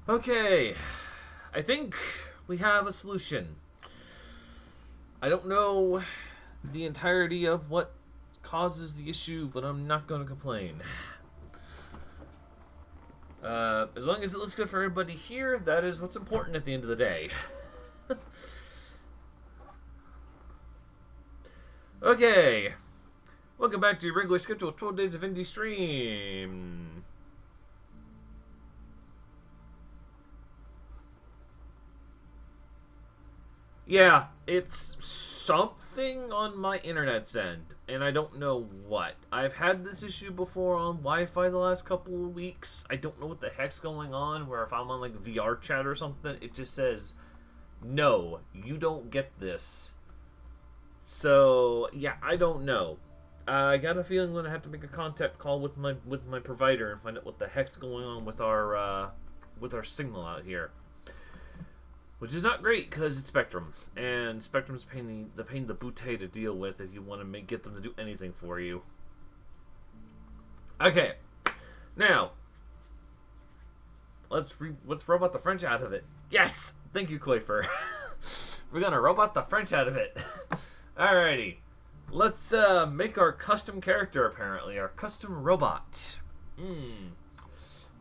Okay, I think we have a solution. I don't know the entirety of what causes the issue, but I'm not going to complain. As long as it looks good for everybody here, that is what's important at the end of the day. Okay, welcome back to your regularly scheduled 12 Days of Indie stream. Yeah, it's something on my internet's end, and I don't know what. I've had this issue before on Wi-Fi the last couple of weeks. I don't know what the heck's going on, where if I'm on like VR chat or something, it just says, no, you don't get this. So, yeah, I don't know. I got a feeling I'm going to have to make a contact call with my provider and find out what the heck's going on with our signal out here. Which is not great because it's Spectrum, and Spectrum's pain in the booty to deal with if you want to get them to do anything for you. Okay, now let's robot the French out of it. Yes, thank you, Koifer. We're gonna robot the French out of it. Alrighty, let's make our custom character. Apparently, our custom robot.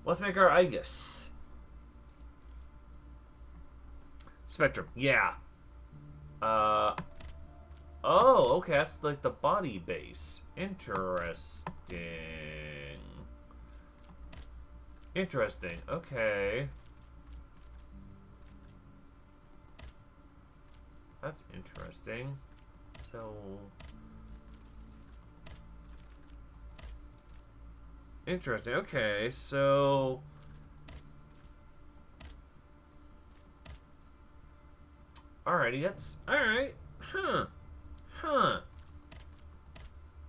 Let's make our Aegis. Spectrum, yeah. Oh, okay, that's like the body base. Interesting, okay. That's interesting. So... Interesting, okay, so... Alrighty, that's... Alright. Huh.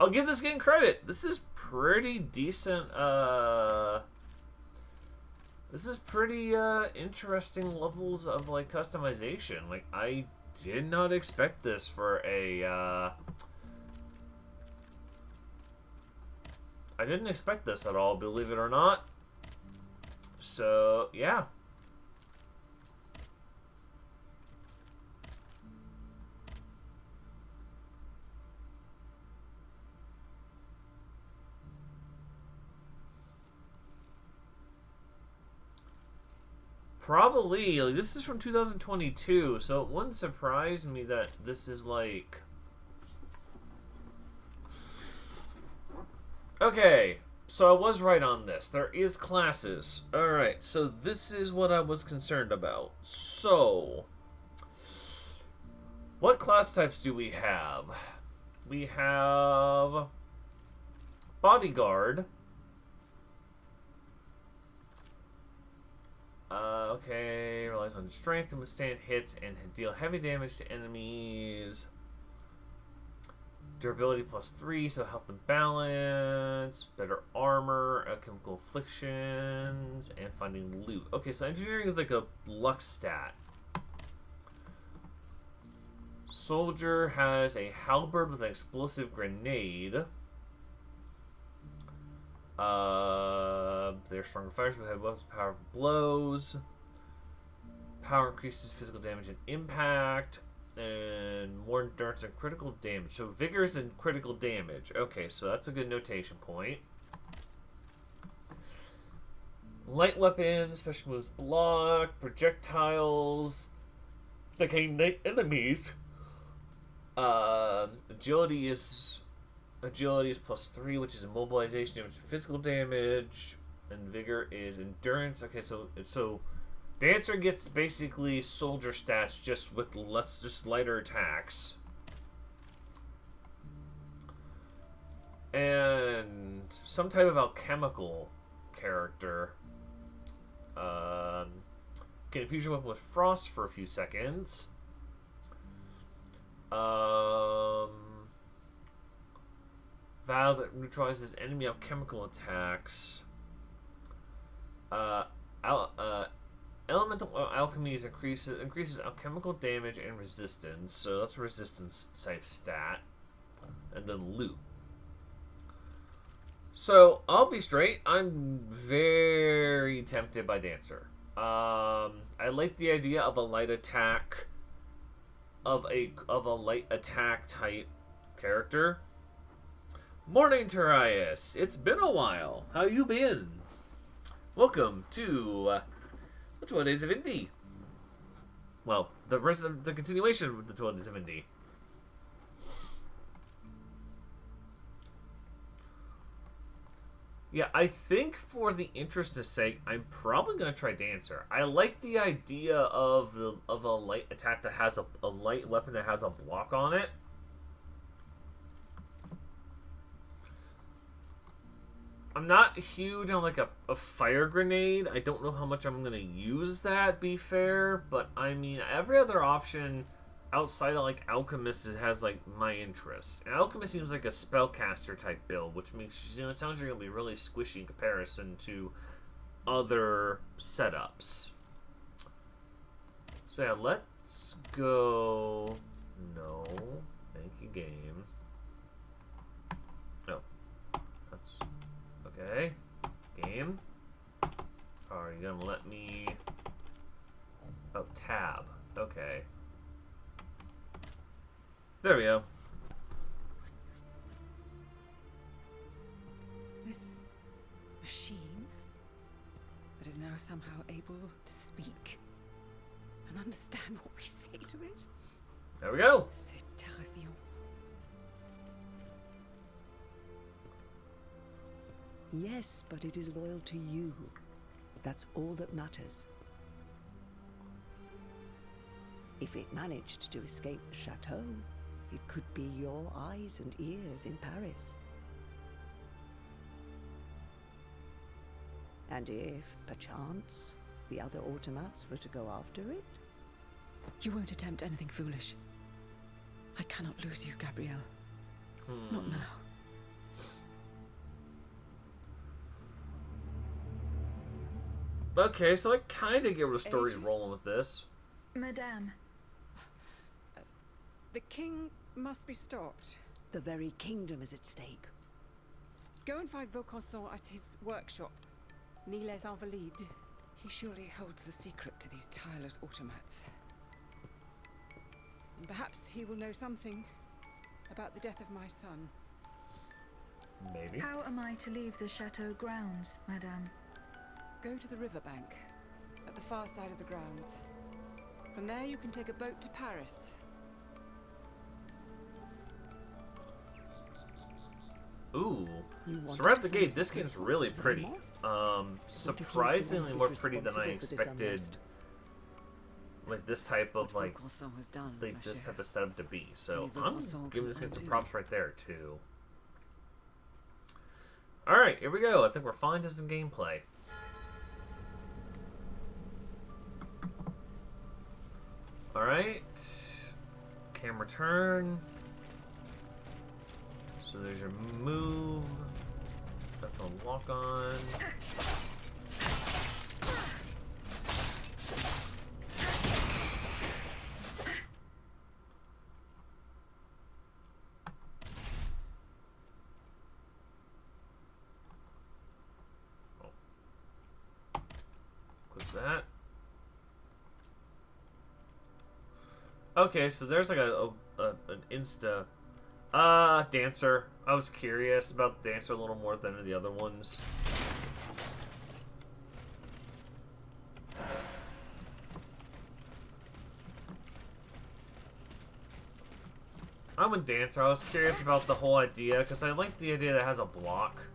I'll give this game credit. This is pretty decent, This is pretty, interesting levels of, like, customization. Like, I did not expect this for a, I didn't expect this at all, believe it or not. So, yeah. Probably, like, this is from 2022, so it wouldn't surprise me that this is like... Okay, so I was right on this. There is classes. Alright, so this is what I was concerned about. So, what class types do we have? We have Bodyguard. Okay, relies on strength to withstand hits and deal heavy damage to enemies. Durability +3, so health and balance, better armor, chemical afflictions, and finding loot. Okay, so engineering is like a luck stat. Soldier has a halberd with an explosive grenade. They're stronger fighters, but have less powerful blows. Power increases physical damage and impact, and more endurance and critical damage. So vigorous and critical damage. Okay, so that's a good notation point. Light weapons, special moves block, projectiles, that can ignite enemies. Agility is +3, which is immobilization damage, physical damage, and vigor is endurance. Okay, so Dancer gets basically soldier stats just with lighter attacks, and some type of alchemical character. Can fusion weapon with frost for a few seconds. Valve that neutralizes enemy alchemical attacks. Elemental alchemies increases alchemical damage and resistance, so that's a resistance type stat. And then loot. So I'll be straight, I'm very tempted by Dancer. I like the idea of a light attack, of a light attack type character. Morning, Tarius. It's been a while. How you been? Welcome to the 12 Days of Indie. Well, the rest of the continuation of the 12 Days of Indie. Yeah, I think for the interest's sake, I'm probably gonna try Dancer. I like the idea of a light attack that has a light weapon that has a block on it. I'm not huge on like a fire grenade. I don't know how much I'm gonna use that, be fair, but I mean every other option outside of like Alchemist has like my interest. And Alchemist seems like a spellcaster type build, which makes, you know, it sounds like it'll be really squishy in comparison to other setups. So yeah, let's go. No, thank you, game. No, that's okay. Game, are you gonna let me? Oh, tab. Okay. There we go. This machine that is now somehow able to speak and understand what we say to it. There we go. C'est terrifiant. Yes, but it is loyal to you. That's all that matters. If it managed to escape the chateau, it could be your eyes and ears in Paris. And if, perchance, the other automats were to go after it? You won't attempt anything foolish. I cannot lose you, Gabrielle. Not now. Okay, so I kind of get where the story's rolling with this. Madame. The king must be stopped. The very kingdom is at stake. Go and find Vaucanson at his workshop, Ni les Invalides. He surely holds the secret to these tireless automats. And perhaps he will know something about the death of my son. Maybe. How am I to leave the chateau grounds, Madame? Go to the riverbank, at the far side of the grounds. From there you can take a boat to Paris. Ooh. So right at the gate, this game's really pretty. Surprisingly more pretty than I expected. Like this type of like this type of setup to be. So I'm giving this game some props right there too. All right, here we go. I think we're fine to some gameplay. All right, camera turn. So there's your move. That's on lock on. Click that. Okay, so there's like an insta. Dancer. I was curious about Dancer a little more than the other ones. I'm a Dancer. I was curious about the whole idea, because I like the idea that it has a block.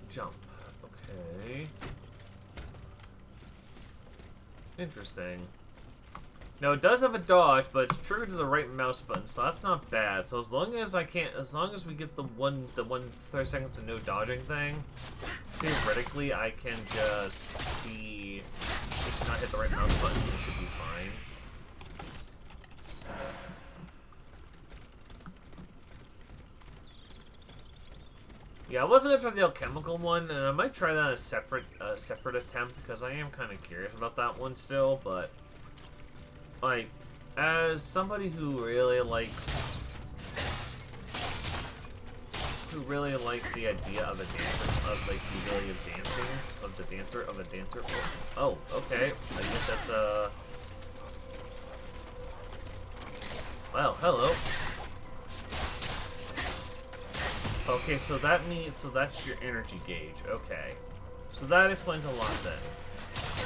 Jump. Okay. Interesting. Now it does have a dodge, but it's triggered to the right mouse button, so that's not bad. So as long as we get the 30 seconds of no dodging thing, theoretically I can just not hit the right mouse button. It should be fine. Yeah, I wasn't gonna try the alchemical one, and I might try that as a separate attempt, because I am kind of curious about that one still. But like, as somebody who really likes who really likes the idea of a dancer, of like the ability of dancing, of the dancer, of a dancer. Oh, okay. I guess that's Well, hello. Okay, so that means, so that's your energy gauge. Okay. So that explains a lot then.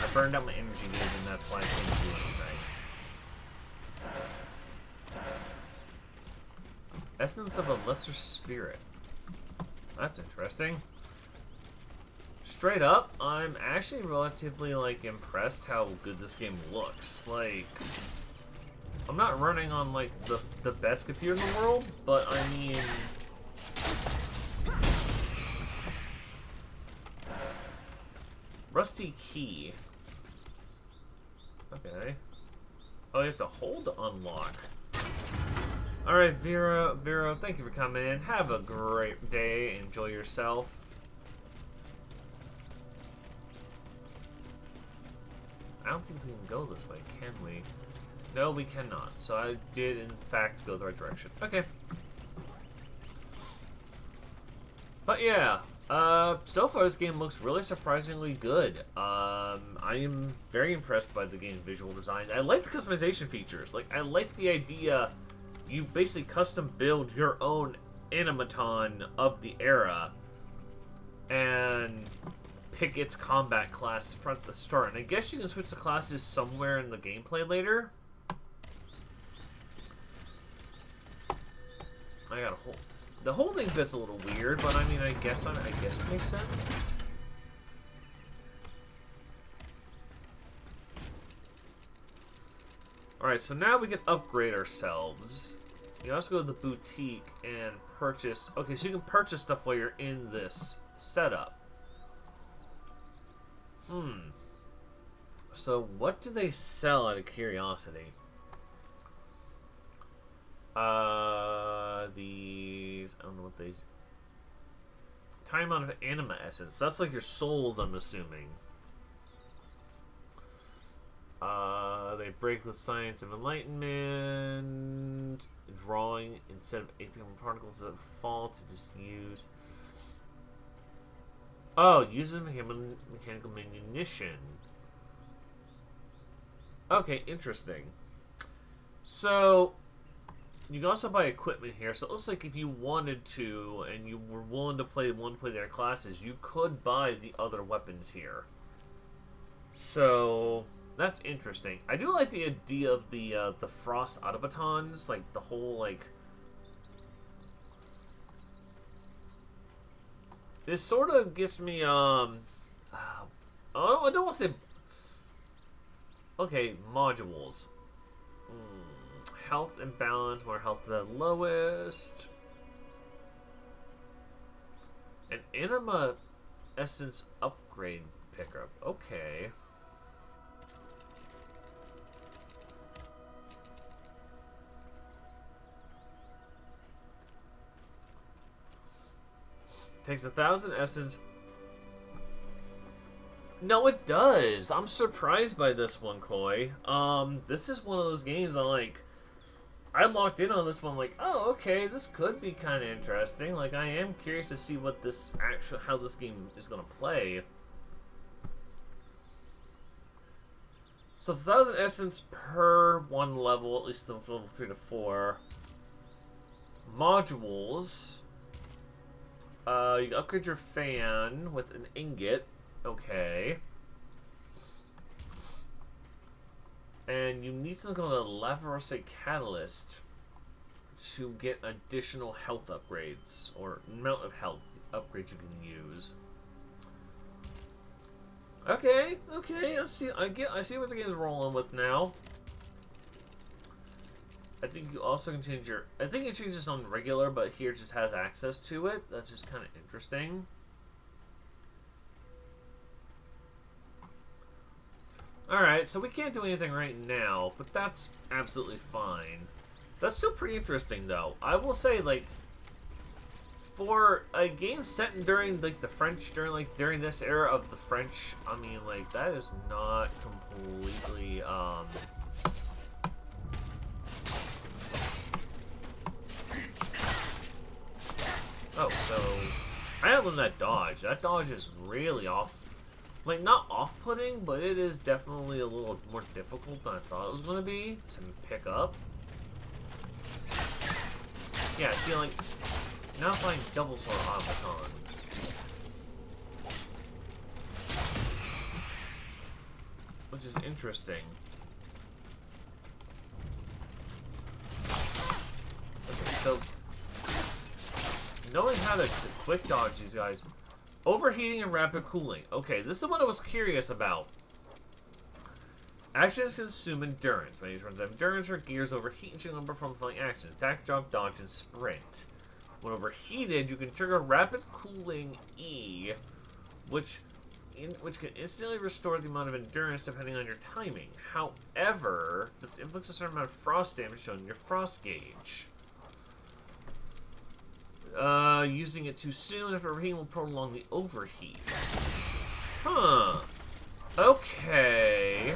I burned out my energy gauge and that's why I couldn't do anything. Essence of a lesser spirit. That's interesting. Straight up, I'm actually relatively, like, impressed how good this game looks. Like, I'm not running on, like, the best computer in the world, but I mean... Rusty key. Okay. Oh, you have to hold to unlock. Alright, Vera, thank you for coming in. Have a great day. Enjoy yourself. I don't think we can go this way, can we? No, we cannot. So I did, in fact, go the right direction. Okay. But yeah, so far this game looks really surprisingly good. I am very impressed by the game's visual design. I like the customization features. Like, I like the idea you basically custom build your own animaton of the era and pick its combat class from the start. And I guess you can switch the classes somewhere in the gameplay later. I gotta hold. The holding bit's a little weird, but I mean, I guess it makes sense. Alright, so now we can upgrade ourselves. You can also go to the boutique and purchase... Okay, so you can purchase stuff while you're in this setup. So what do they sell out of curiosity? These... I don't know what these... Time out of anima essence. So that's like your souls, I'm assuming. They break with science of enlightenment. Drawing instead of aether particles that fall to disuse. Oh, uses mechanical munition. Okay, interesting. So, you can also buy equipment here. So it looks like if you wanted to, and you were willing to play their classes, you could buy the other weapons here. So that's interesting. I do like the idea of the frost automatons, like the whole like. This sort of gives me I don't want to say. Okay, modules. Health and balance, more health the lowest. An anima essence upgrade pickup. Okay. Takes 1,000 essence. No, it does. I'm surprised by this one, Koi. This is one of those games I locked in on this one, like, oh, okay, this could be kind of interesting. Like, I am curious to see what this how this game is going to play. So it's 1,000 essence per one level, at least level 3 to 4. Modules. You can upgrade your fan with an ingot. Okay. And you need something called a Lavarosite Catalyst to get additional health upgrades, or amount of health upgrades you can use. Okay, okay, I see what the game's rolling with now. I think you also can change your... I think it changes on regular, but here it just has access to it. That's just kind of interesting. Alright, so we can't do anything right now, but that's absolutely fine. That's still pretty interesting, though. I will say, like, for a game set during, like, the French, during this era of the French, I mean, like, that is not completely, Oh, so... battling that dodge. That dodge is really off. Like, not off-putting, but it is definitely a little more difficult than I thought it was going to be to pick up. Yeah, see, like, now flying double sword automatons. Which is interesting. Okay, so knowing how to quick dodge these guys. Overheating and rapid cooling. Okay, this is what I was curious about. Actions consume endurance. When each runs out of endurance, her gears overheat and she can perform flying actions. Attack, jump, dodge, and sprint. When overheated, you can trigger rapid cooling E, which can instantly restore the amount of endurance depending on your timing. However, this inflicts a certain amount of frost damage shown in your frost gauge. Using it too soon after overheating will prolong the overheat. Huh. Okay.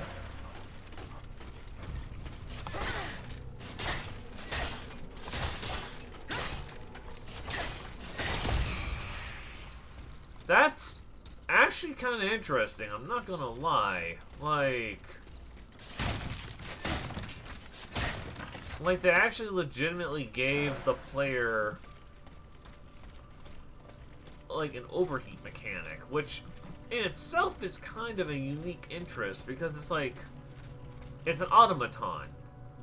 That's actually kind of interesting, I'm not gonna lie. Like, they actually legitimately gave the player like an overheat mechanic, which in itself is kind of a unique interest because it's like, it's an automaton,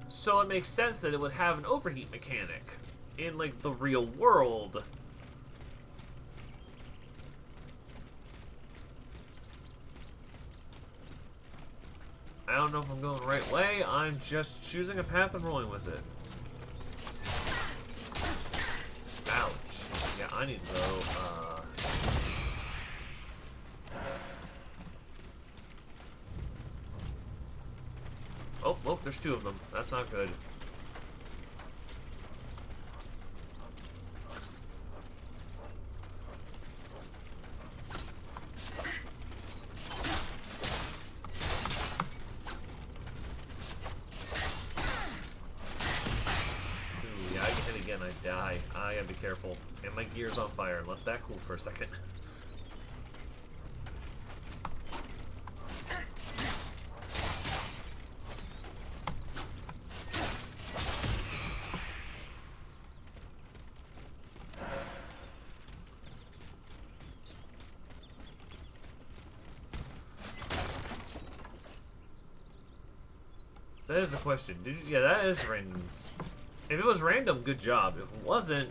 so it makes sense that it would have an overheat mechanic in like the real world. I don't know if I'm going the right way. I'm just choosing a path and rolling with it. Ouch. Yeah, I need to go, Oh, there's two of them. That's not good. I die. I gotta be careful. And my gear's on fire. Let that cool for a second. That is a question. Yeah, that is random. If it was random, good job. If it wasn't,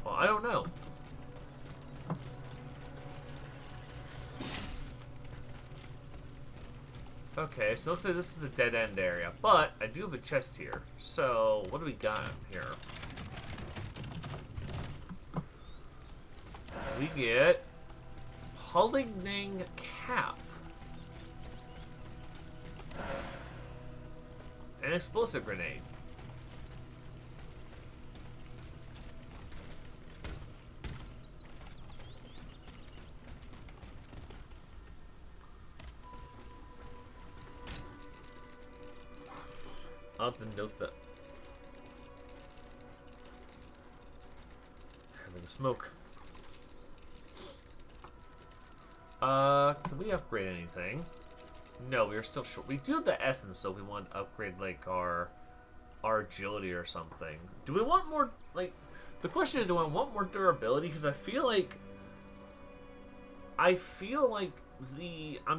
well, I don't know. Okay, so it looks like this is a dead-end area, but I do have a chest here. So, what do we got here? We get Poligning Cap. An explosive grenade. I'll have to note that. Having a smoke. Can we upgrade anything? No, we are still short. We do have the essence, so we want to upgrade, like, our agility or something. Do we want more, like... The question is, do I want more durability? Because I feel like I'm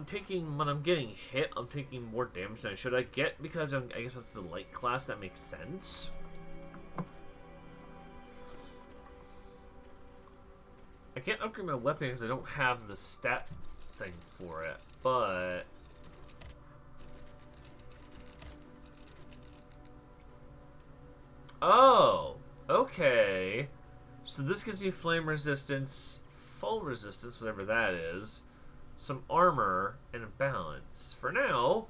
taking... When I'm getting hit, I'm taking more damage than I should. I because I guess it's a light class, that makes sense. I can't upgrade my weapon because I don't have the stat thing for it, but... Oh, okay. So this gives me flame resistance, full resistance, whatever that is, some armor, and a balance. For now,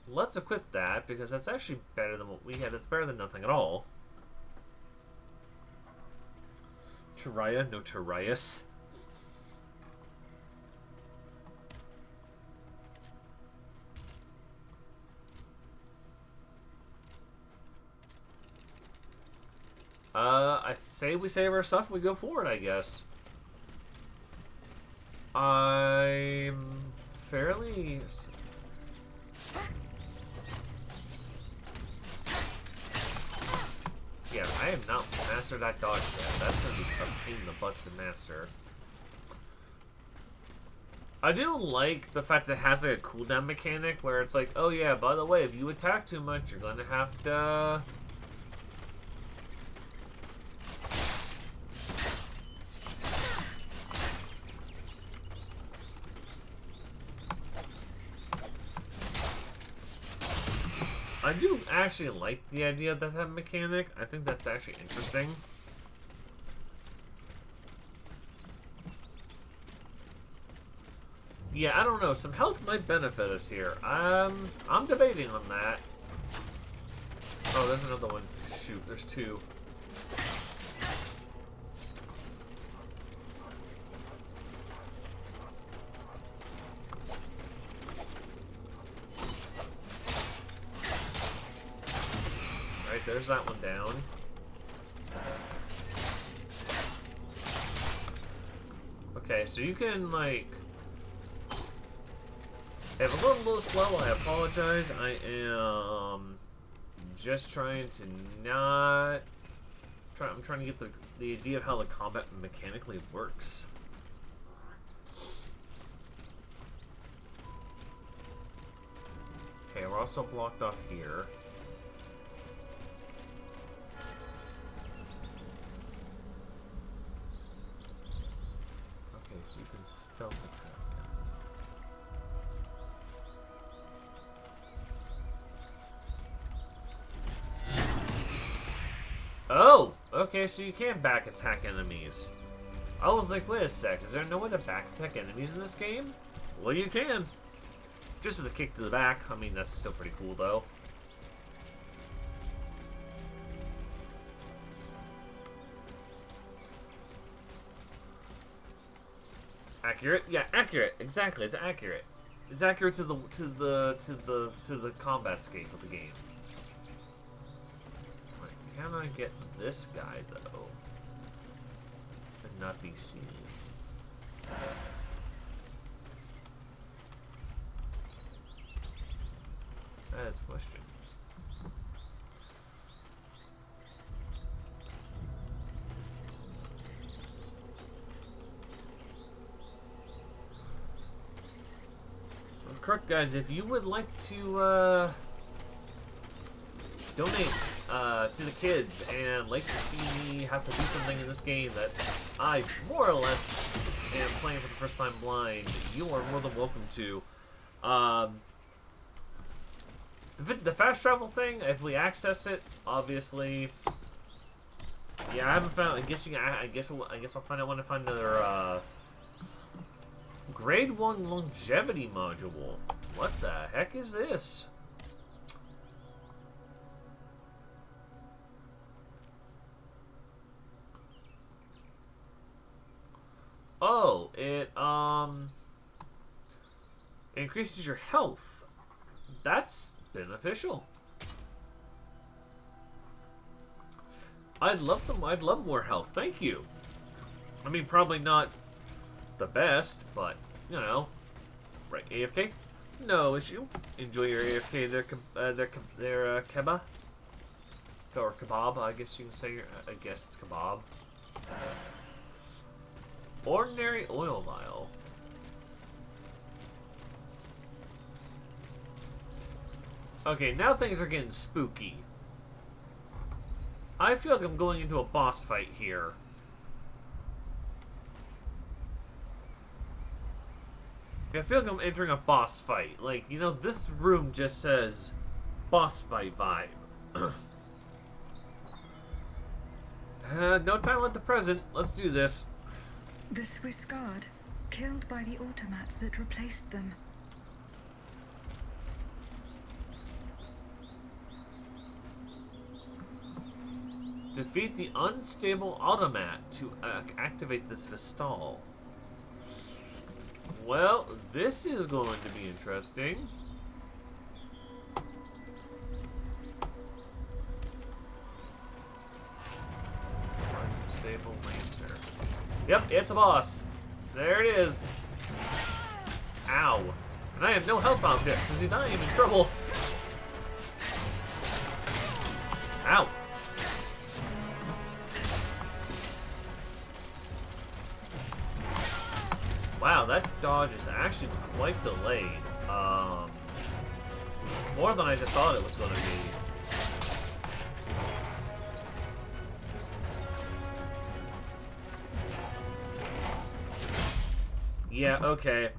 let's equip that, because that's actually better than what we had. That's better than nothing at all. Terraria, no Terraius. I say we save our stuff and we go forward, I guess. I'm fairly... Yeah, I have not mastered that dodge yet. That's going to be a pain in the butt to master. I do like the fact that it has like a cooldown mechanic where it's like, oh yeah, by the way, if you attack too much, you're going to have to... I do actually like the idea of that mechanic. I think that's actually interesting. Yeah, I don't know. Some health might benefit us here. I'm debating on that. Oh, there's another one. Shoot, there's two. Right, there's that one down. Okay, so you can, like... If I'm a little slow, I apologize. I am just trying to not... I'm trying to get the idea of how the combat mechanically works. Okay, we're also blocked off here. Okay, so you can stealth attack. Oh! Okay, so you can back attack enemies. I was like, wait a sec, is there no way to back attack enemies in this game? Well, you can. Just with a kick to the back. I mean, that's still pretty cool, though. Accurate? Yeah, accurate. Exactly, it's accurate. It's accurate to the combat scape of the game. Can I get this guy, though, and not be seen? That is a question. Well, correct, guys, if you would like to, donate to the kids and like to see me have to do something in this game that I more or less am playing for the first time blind, you are more than welcome to. The fast travel thing, if we access it, obviously. Yeah, I haven't found. I guess I'll find out when I find another Grade 1 longevity module. What the heck is this? Oh, it increases your health. That's beneficial. I'd love more health. Thank you. I mean, probably not the best, but you know, right? AFK, no issue. Enjoy your AFK. Their kebab or kebab. I guess you can say. I guess it's kebab. Ordinary oil vial. Okay, now things are getting spooky. I feel like I'm going into a boss fight here. I feel like I'm entering a boss fight. Like, you know, this room just says boss fight vibe. No time like the present. Let's do this. The Swiss Guard, killed by the automats that replaced them. Defeat the unstable automat to activate this Vistal. Well, this is going to be interesting. Yep, it's a boss. There it is. Ow. And I have no health bomb yet, so I am in trouble. Ow. Wow, that dodge is actually quite delayed. More than I thought it was going to be. Yeah, okay.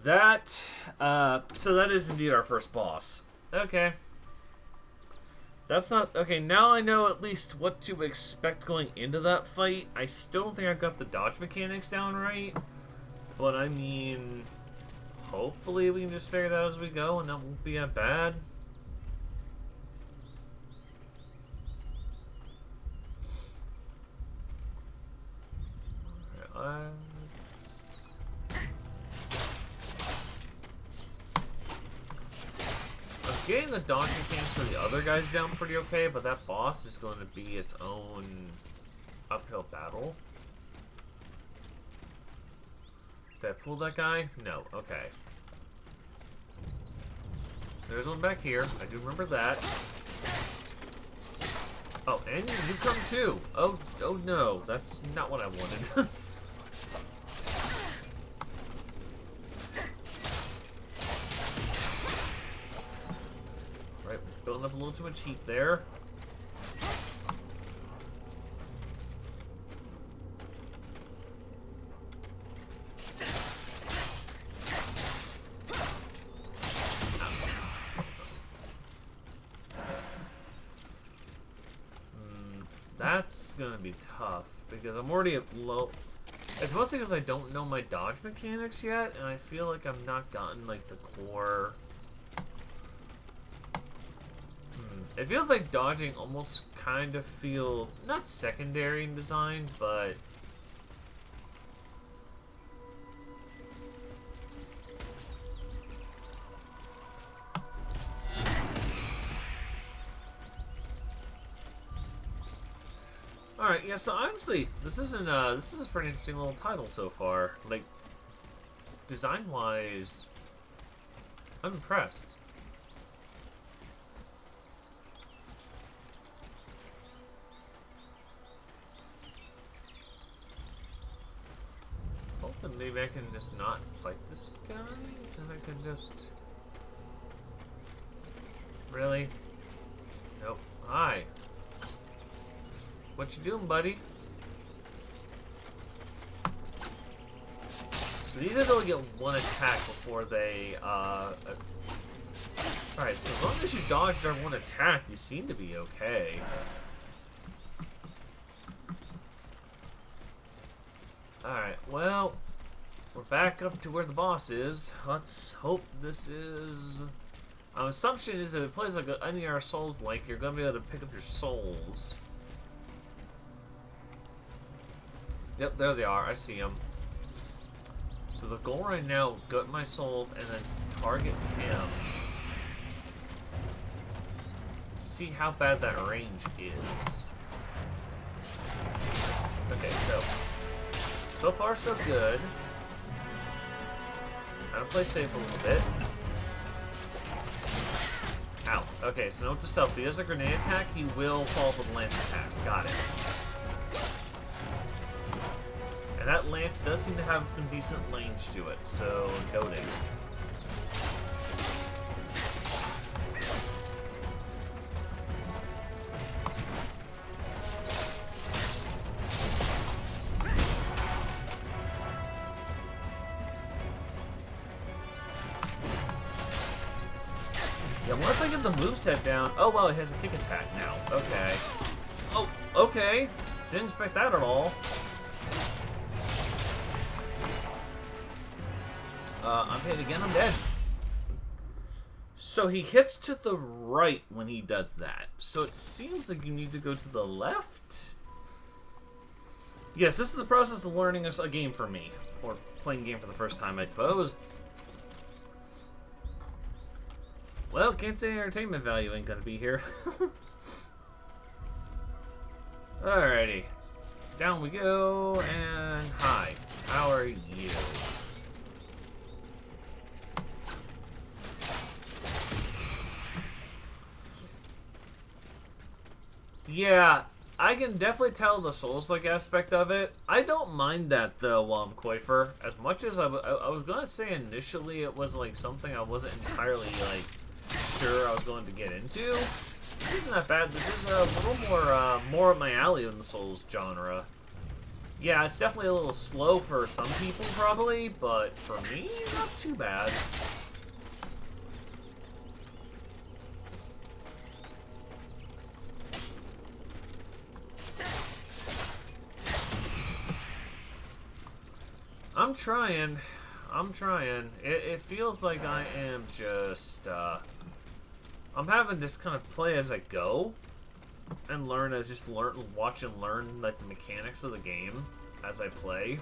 That, so that is indeed our first boss. Okay. That's not... Okay, now I know at least what to expect going into that fight. I still don't think I've got the dodge mechanics down right. But, I mean... Hopefully we can just figure that out as we go, and that won't be that bad. Alright, I'm getting the dodge mechanics for the other guys down pretty okay, but that boss is going to be its own uphill battle. Did I pull that guy? No. Okay. There's one back here. I do remember that. Oh, and you come too. Oh no. That's not what I wanted. Right, building up a little too much heat there. That's gonna be tough because I'm already at low. It's mostly because I don't know my dodge mechanics yet, and I feel like I've not gotten like the core. It feels like dodging almost kind of feels not secondary in design, but alright, yeah, so honestly, this is a pretty interesting little title so far. Like, design-wise, I'm impressed. Hoping maybe I can just not fight this guy, and I can just... Really? Nope. Hi. What you doing, buddy? So these guys only get one attack before they, Alright, so as long as you dodge their one attack, you seem to be okay. Alright, well, we're back up to where the boss is. Let's hope this is... Our assumption is that it plays like any of our souls like, you're going to be able to pick up your souls. Yep, there they are. I see them. So the goal right now, gut my souls and then target him. See how bad that range is. Okay, so far so good. Trying to play safe a little bit. Ow. Okay, so note the stealth. If he has a grenade attack, he will fall for the lance attack. Got it. And that lance does seem to have some decent range to it, so goading. Yeah, once I get the moveset down... Oh, well, it has a kick attack now. Okay. Oh, okay. Didn't expect that at all. I'm hit again, I'm dead. So he hits to the right when he does that. So it seems like you need to go to the left? Yes, this is the process of learning a game for me. Or playing a game for the first time, I suppose. Well, can't say entertainment value ain't gonna be here. Alrighty. Down we go, and hi. How are you? Yeah, I can definitely tell the Souls-like aspect of it. I don't mind that though, Coifer. As much as I was gonna say initially it was like something I wasn't entirely like sure I was going to get into. This isn't that bad. This is a little more up my alley in the Souls genre. Yeah, it's definitely a little slow for some people probably, but for me, not too bad. I'm trying. It feels like I am just, I'm having to just kind of play as I go. And watch and learn, like, the mechanics of the game as I play.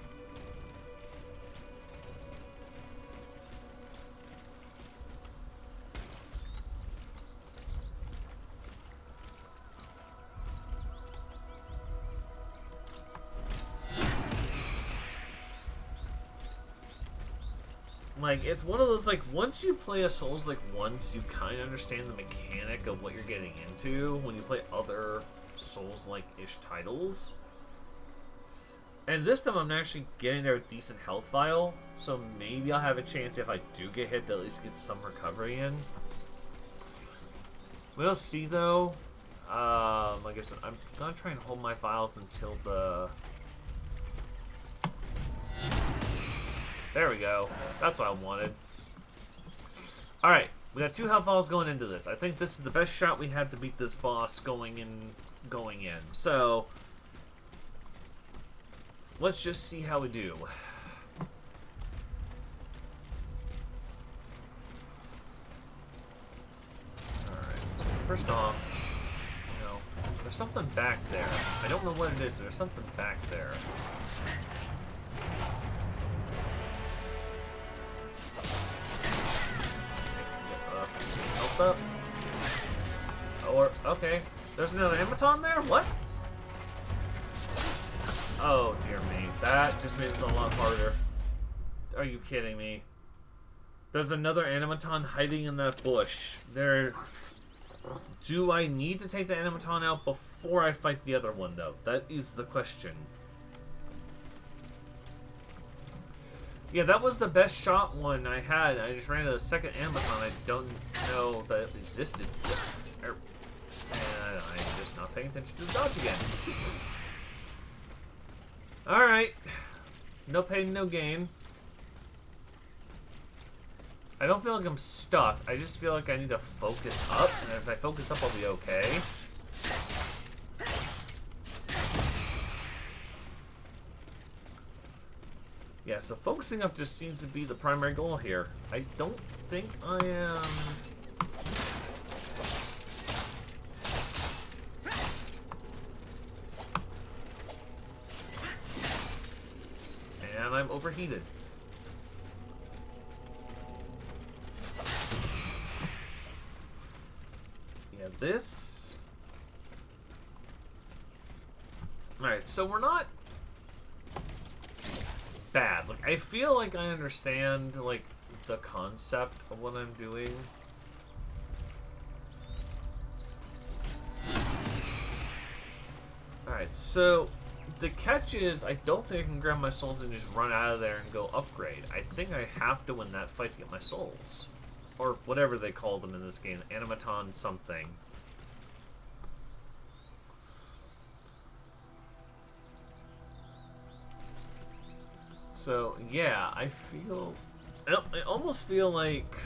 Like, it's one of those, like, once you play a Souls, like, once, you kind of understand the mechanic of what you're getting into when you play other Souls-like-ish titles. And this time I'm actually getting there with decent health file, so maybe I'll have a chance if I do get hit to at least get some recovery in. We'll see, though. Like I said, I'm gonna try and hold my files until the... There we go. That's what I wanted. Alright, we got 2 health files going into this. I think this is the best shot we had to beat this boss going in. So, let's just see how we do. Alright, so first off, you know, there's something back there. I don't know what it is, but there's something back there. Up. Or, okay. There's another Amaton there? What? Oh, dear me. That just made it a lot harder. Are you kidding me? There's another Animaton hiding in that bush. Do I need to take the Animaton out before I fight the other one, though? That is the question. Yeah, that was the best shot one I had. I just ran into the second Amazon. I don't know that it existed. And I'm just not paying attention to the dodge again. Alright. No pain, no gain. I don't feel like I'm stuck. I just feel like I need to focus up. And if I focus up, I'll be okay. Yeah, so focusing up just seems to be the primary goal here. I don't think I am... And I'm overheated. Yeah, this... Alright, so we're not... bad. Like, I feel like I understand, like, the concept of what I'm doing. Alright, so the catch is I don't think I can grab my souls and just run out of there and go upgrade. I think I have to win that fight to get my souls. Or whatever they call them in this game. Animaton something. So, yeah, I almost feel like...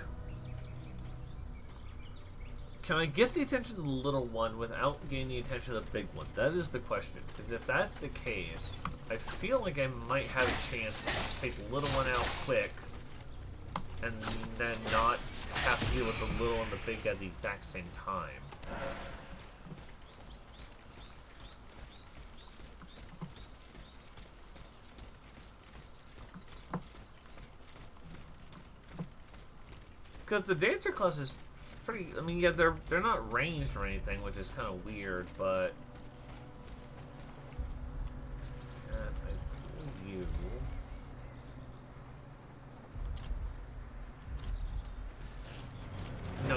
Can I get the attention of the little one without gaining the attention of the big one? That is the question. Because if that's the case, I feel like I might have a chance to just take the little one out quick and then not have to deal with the little and the big at the exact same time. Because the Dancer class is pretty... I mean, yeah, they're not ranged or anything, which is kind of weird, but...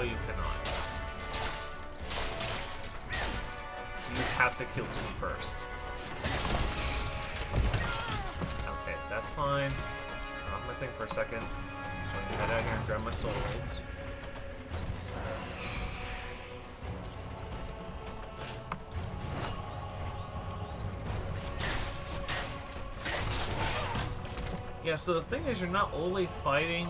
No, you cannot. You have to kill two first. Okay, that's fine. Turn off my thing for a second. So I can head out here and grab my souls. Yeah, so the thing is, you're not only fighting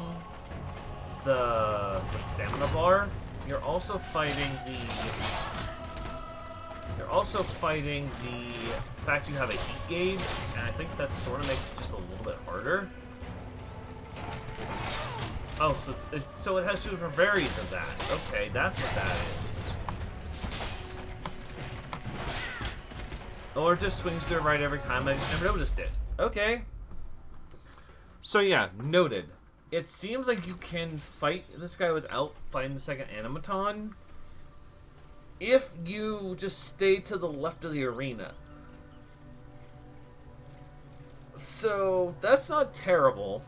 the stamina bar, you're also fighting the fact you have a heat gauge, and I think that sort of makes it just a little bit harder. Oh, so it has two different variants of that. Okay, that's what that is. Or it just swings to the right every time. I just never noticed it. Okay. So yeah, noted. It seems like you can fight this guy without fighting the second animaton if you just stay to the left of the arena. So that's not terrible.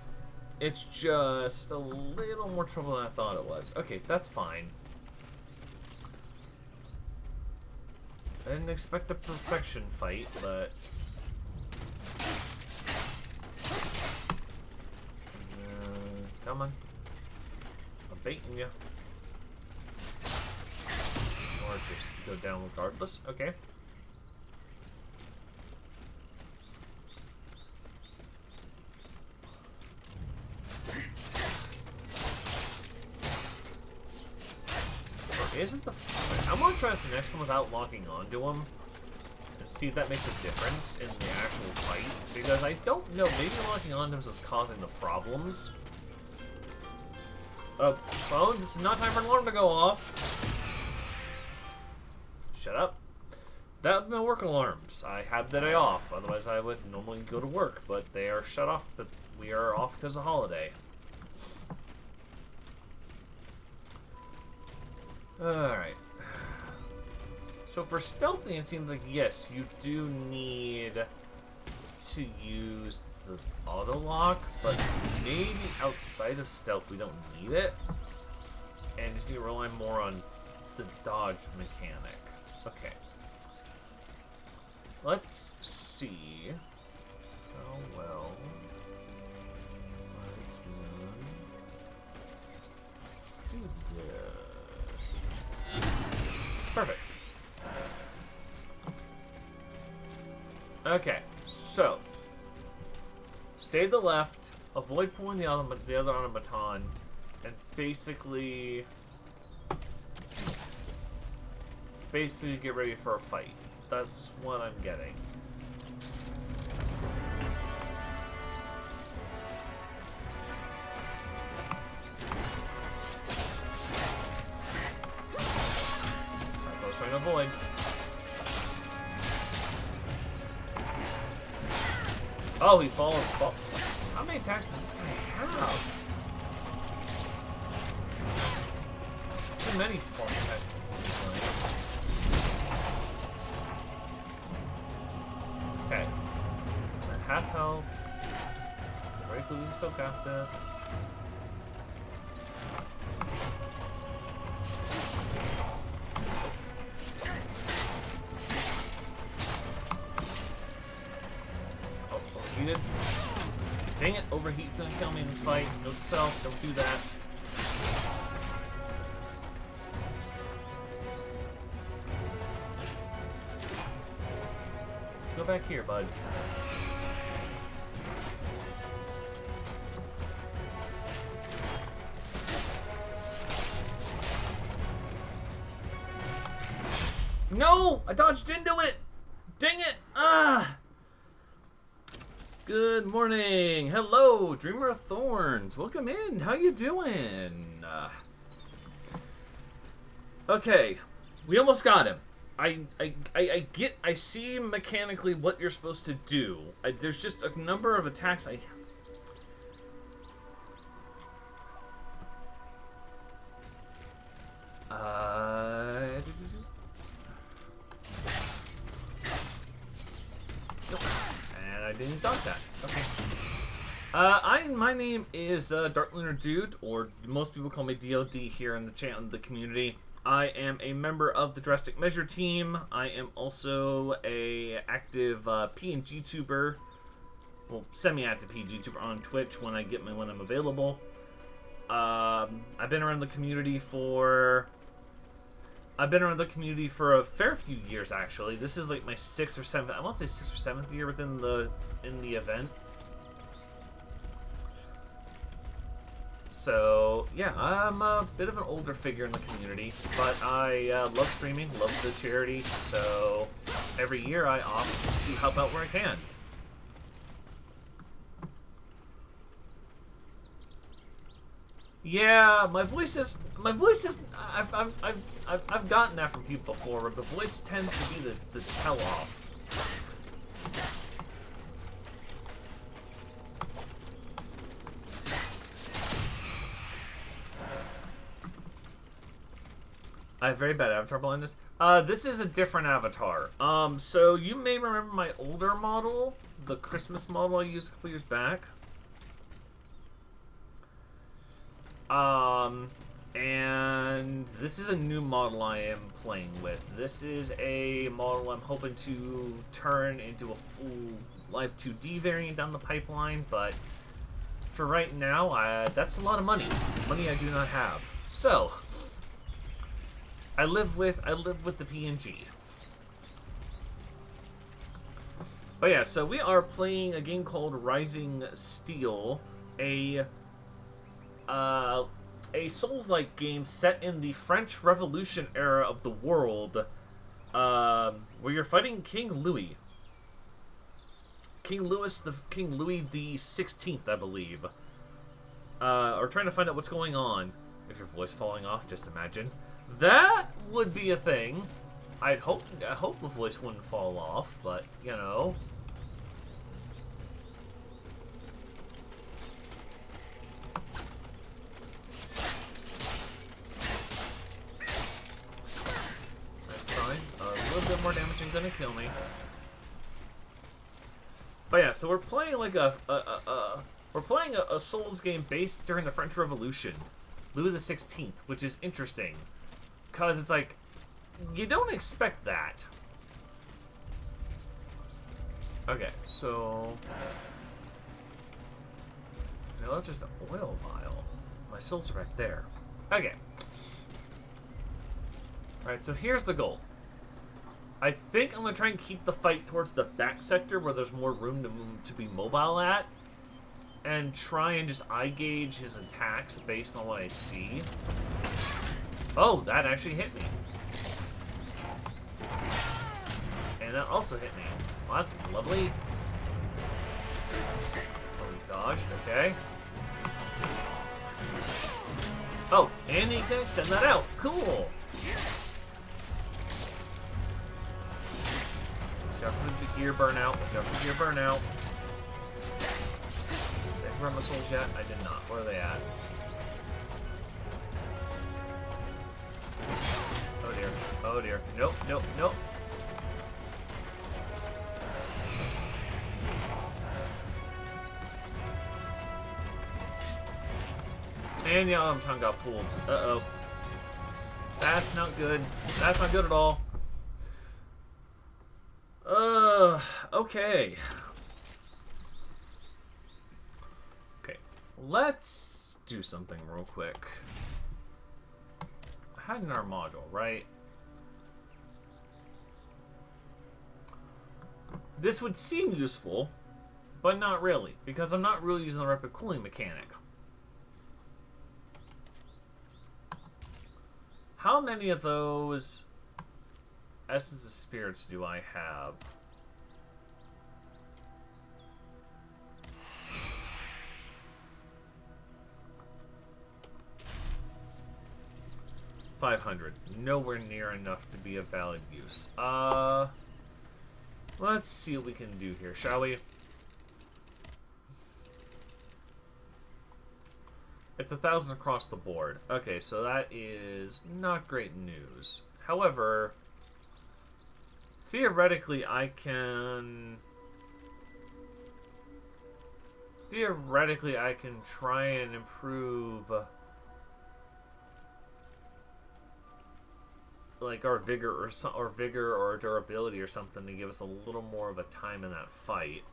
It's just a little more trouble than I thought it was. Okay, that's fine. I didn't expect a perfection fight, but... come on. I'm baiting you. Or just go down regardless. Okay. Isn't the... I'm gonna try this next one without locking onto him. And see if that makes a difference in the actual fight. Because I don't know, maybe locking onto him is causing the problems. Phone, this is not time for an alarm to go off. Shut up. That would be my work alarms. I have the day off, otherwise I would normally go to work, but they are shut off, but we are off because of holiday. Alright. So for stealthing, it seems like, yes, you do need to use the auto lock, but maybe outside of stealth we don't need it, and just need to rely more on the dodge mechanic. Okay, let's see how well I can do this. Perfect. Okay, so stay to the left, avoid pulling the other automaton, and basically get ready for a fight. That's what I'm getting. That's what I was trying to avoid. Oh, he followed. How many attacks does this guy have? Too many form attacks it seems like. Okay. I'm at half health. Very cool, we still got this. Overheated. Dang it, overheat's gonna kill me in this fight. Note to self, don't do that. Let's go back here, bud. No! I dodged into it! Dang it! Ah! Good morning. Hello, Dreamer of Thorns. Welcome in. How you doing? Okay, we almost got him. I see mechanically what you're supposed to do. There's just a number of attacks And I didn't dodge that. Okay. My name is DarkLunarDude, or most people call me DOD here in the chat in the community. I am a member of the Drastic Measure team. I am also a active PNG tuber, well, semi-active PNG tuber on Twitch when I'm available. I've been around the community for a fair few years, actually. This is like my 6th or 7th, I want to say 6th or 7th year in the event. So, yeah, I'm a bit of an older figure in the community, but I love streaming, love the charity, so every year I opt to help out where I can. Yeah, my voice is, I've gotten that from people before, where the voice tends to be the tell-off. I have very bad avatar blindness. This is a different avatar. So you may remember my older model, the Christmas model I used a couple years back. And this is a new model I am playing with. This is a model I'm hoping to turn into a full Live 2D variant down the pipeline, but for right now, that's a lot of money. Money I do not have. So I live with the PNG. But yeah, so we are playing a game called Rising Steel, a Souls-like game set in the French Revolution era of the world, where you're fighting King Louis. King Louis the 16th, I believe. Or trying to find out what's going on. If your voice falling off, just imagine. That would be a thing. I hope the voice wouldn't fall off, but you know. That's fine. A little bit more damage ain't gonna kill me. But yeah, so we're playing like a Souls game based during the French Revolution, Louis the 16th, which is interesting. Because it's like, you don't expect that. Okay, so now that's just an oil vial. My souls are right there. Okay. Alright, so here's the goal. I think I'm going to try and keep the fight towards the back sector where there's more room to be mobile at. And try and just eye gauge his attacks based on what I see. Oh, that actually hit me. And that also hit me. Well, that's lovely. Oh, he dodged. Okay. Oh, and he can extend that out. Cool. Watch out for the gear burnout. Watch out for the gear burnout. Did I run my souls yet? I did not. Where are they at? Oh dear. Oh dear. Nope, nope, nope. And the arm tongue got pulled. Uh-oh. That's not good. That's not good at all. Okay. Okay. Let's do something real quick. I had in our module, right? This would seem useful, but not really, because I'm not really using the rapid cooling mechanic. How many of those Essence of Spirits do I have? $500. Nowhere near enough to be of valid use. Let's see what we can do here, shall we? It's 1,000 across the board. Okay, so that is not great news. However, theoretically, I can theoretically, I can try and improve, like, our vigor or durability or something to give us a little more of a time in that fight.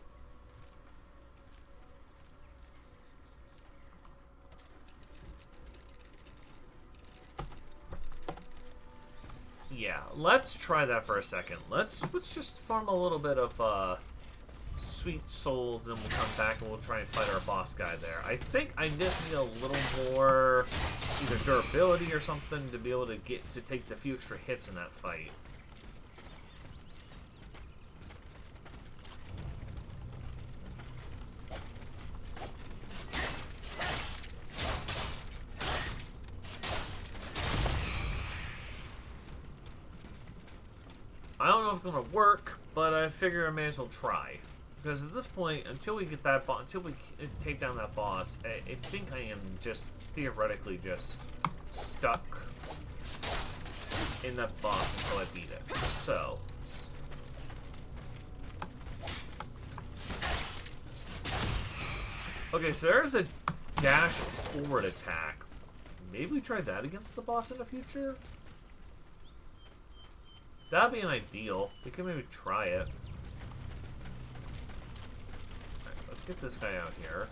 Yeah, let's try that for a second. Let's just farm a little bit of sweet souls, and we'll come back and we'll try and fight our boss guy there. I think I just need a little more either durability or something to be able to take the few extra hits in that fight. I don't know if it's gonna work, but I figure I may as well try. Because at this point, until we get that until we take down that boss, I think I am just theoretically just stuck in that boss until I beat it. So okay, so there's a dash forward attack. Maybe we try that against the boss in the future? That'd be an ideal. We could maybe try it. Alright, let's get this guy out here.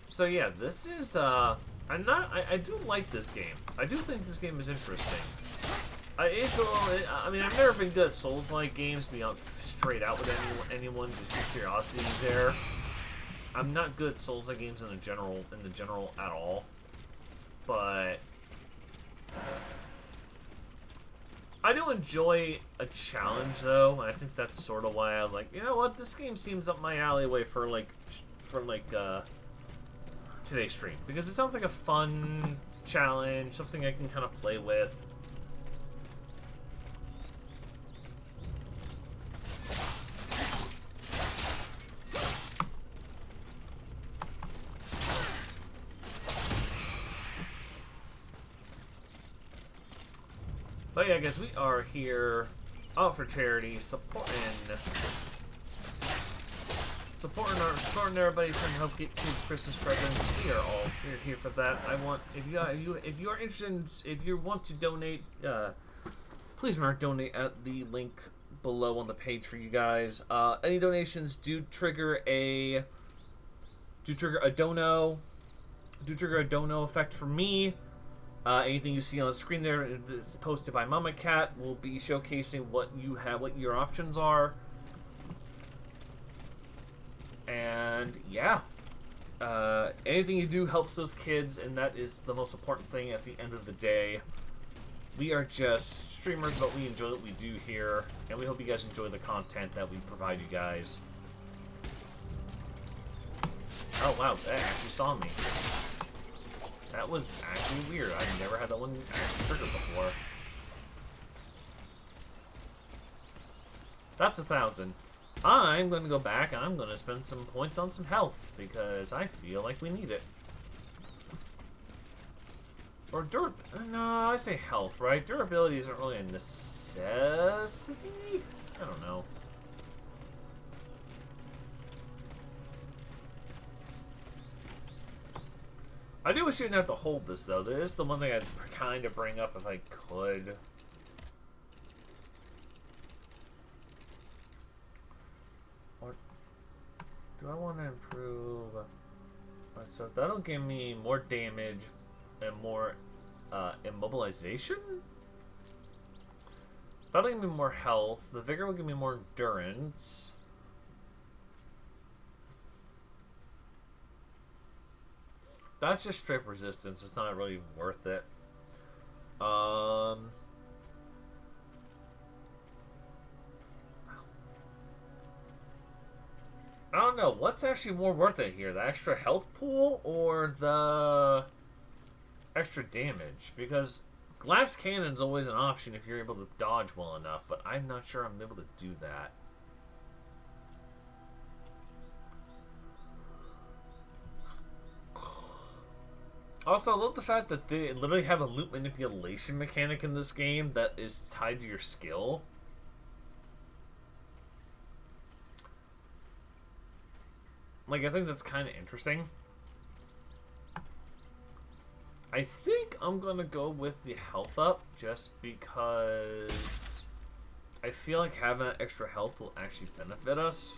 So yeah, this is I do like this game. I do think this game is interesting. It's a little, I mean, I've never been good at Souls-like games, to be straight out with anyone, just for curiosity there. I'm not good at Souls-like games in the general at all. But I do enjoy a challenge, though, and I think that's sort of why I'm like, you know what, this game seems up my alleyway for today's stream, because it sounds like a fun challenge, something I can kind of play with. But yeah, guys, we are here out for charity, supporting everybody trying to help get kids Christmas presents. We're here for that. If you are interested if you want to donate, please mark donate at the link below on the page for you guys. Any donations do trigger a dono effect for me. Anything you see on the screen there is posted by Mama Cat. Will be showcasing what your options are. And yeah, anything you do helps those kids, and that is the most important thing at the end of the day. We are just streamers, but we enjoy what we do here, and we hope you guys enjoy the content that we provide you guys. Oh wow, that actually saw me. That was actually weird. I've never had that one actually trigger before. That's 1,000. I'm going to go back and I'm going to spend some points on some health, because I feel like we need it. Or no, I say health, right? Durability isn't really a necessity? I don't know. I do wish you didn't have to hold this, though. This is the one thing I'd kind of bring up if I could. Or do I want to improve? So that'll give me more damage and more immobilization? That'll give me more health. The vigor will give me more endurance. That's just straight resistance. It's not really worth it. I don't know. What's actually more worth it here? The extra health pool or the extra damage? Because glass cannon's always an option if you're able to dodge well enough, but I'm not sure I'm able to do that. Also, I love the fact that they literally have a loot manipulation mechanic in this game that is tied to your skill. Like, I think that's kind of interesting. I think I'm gonna go with the health up just because I feel like having that extra health will actually benefit us.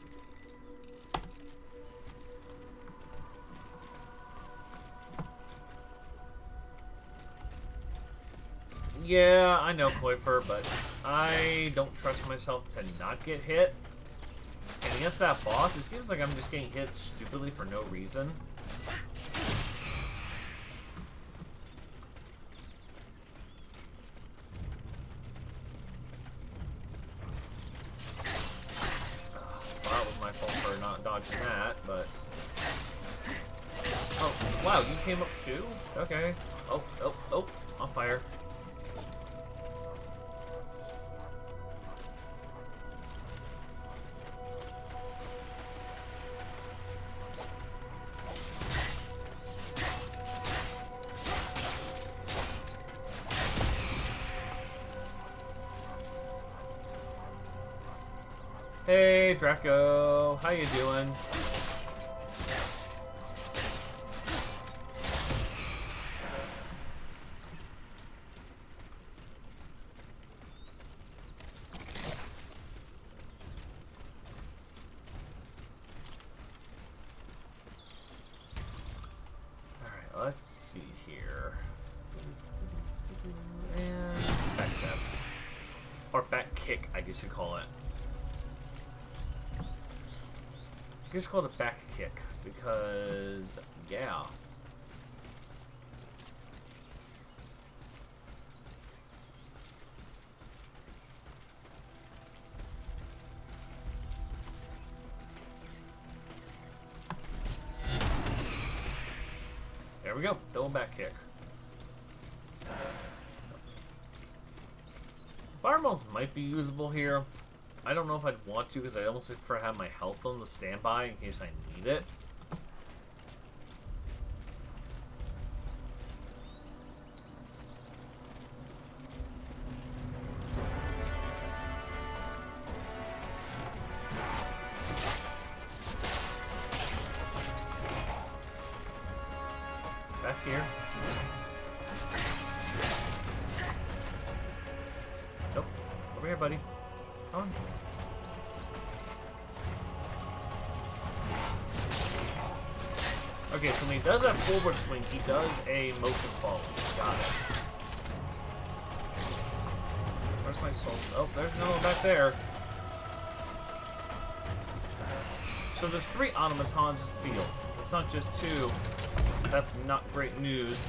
Yeah, I know, Coifer, but I don't trust myself to not get hit. And against that boss, it seems like I'm just getting hit stupidly for no reason. Well, that was my fault for not dodging that, but... Oh, wow, you came up too? Okay. Oh, oh, oh, on fire. Hey, Draco. How you doing? Alright, let's see here. And backstab. Or back kick, I guess you call it. I guess call it a back kick, because, yeah. There we go, double back kick. Firebombs might be usable here. I don't know if I'd want to because I almost prefer to have my health on the standby in case I need it. Back here. Nope. Over here, buddy. Come on. Okay, so when he does that forward swing, he does a motion follow. Got it. Where's my soul? Oh, there's no one back there. So there's 3 automatons this field. It's not just 2. That's not great news.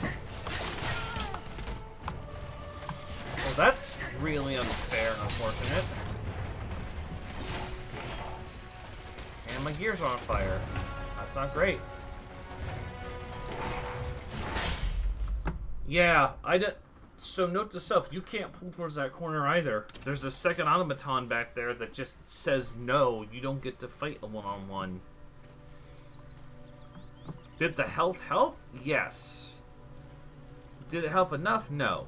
Well, that's really unfair and unfortunate. And my gears are on fire. That's not great. Yeah, I did. So note to self, you can't pull towards that corner either. There's a second automaton back there that just says no. You don't get to fight a one-on-one. Did the health help? Yes. Did it help enough? No.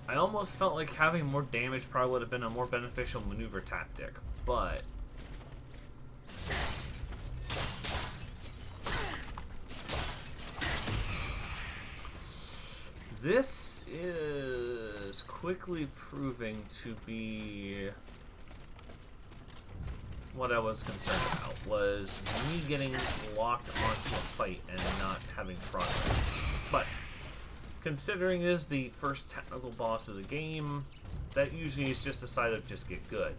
I almost felt like having more damage probably would have been a more beneficial maneuver tactic, but... This is quickly proving to be what I was concerned about, was me getting locked onto a fight and not having progress. But considering it is the first technical boss of the game, that usually is just a side of just get good.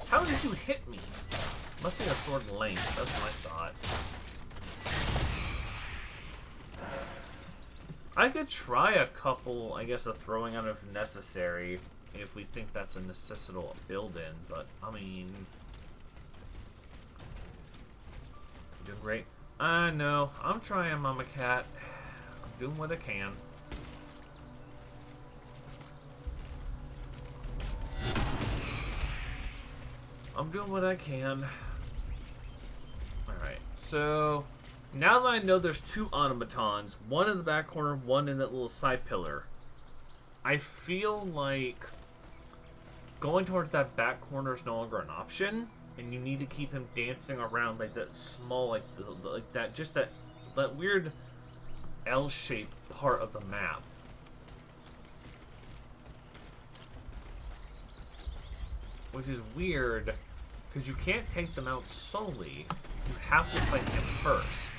How did you hit me? Must be a sword length, that's my thought. I could try a couple, I guess, of throwing out if necessary, if we think that's a necessitable build-in, but, I mean... You're doing great. I know, I'm trying, Mama Cat. I'm doing what I can. I'm doing what I can. so now that I know there's 2 automatons, one in the back corner, one in that little side pillar, I feel like going towards that back corner is no longer an option, and you need to keep him dancing around like that small, like that, just that weird L-shaped part of the map. Which is weird, because you can't take them out solely. You have to fight him first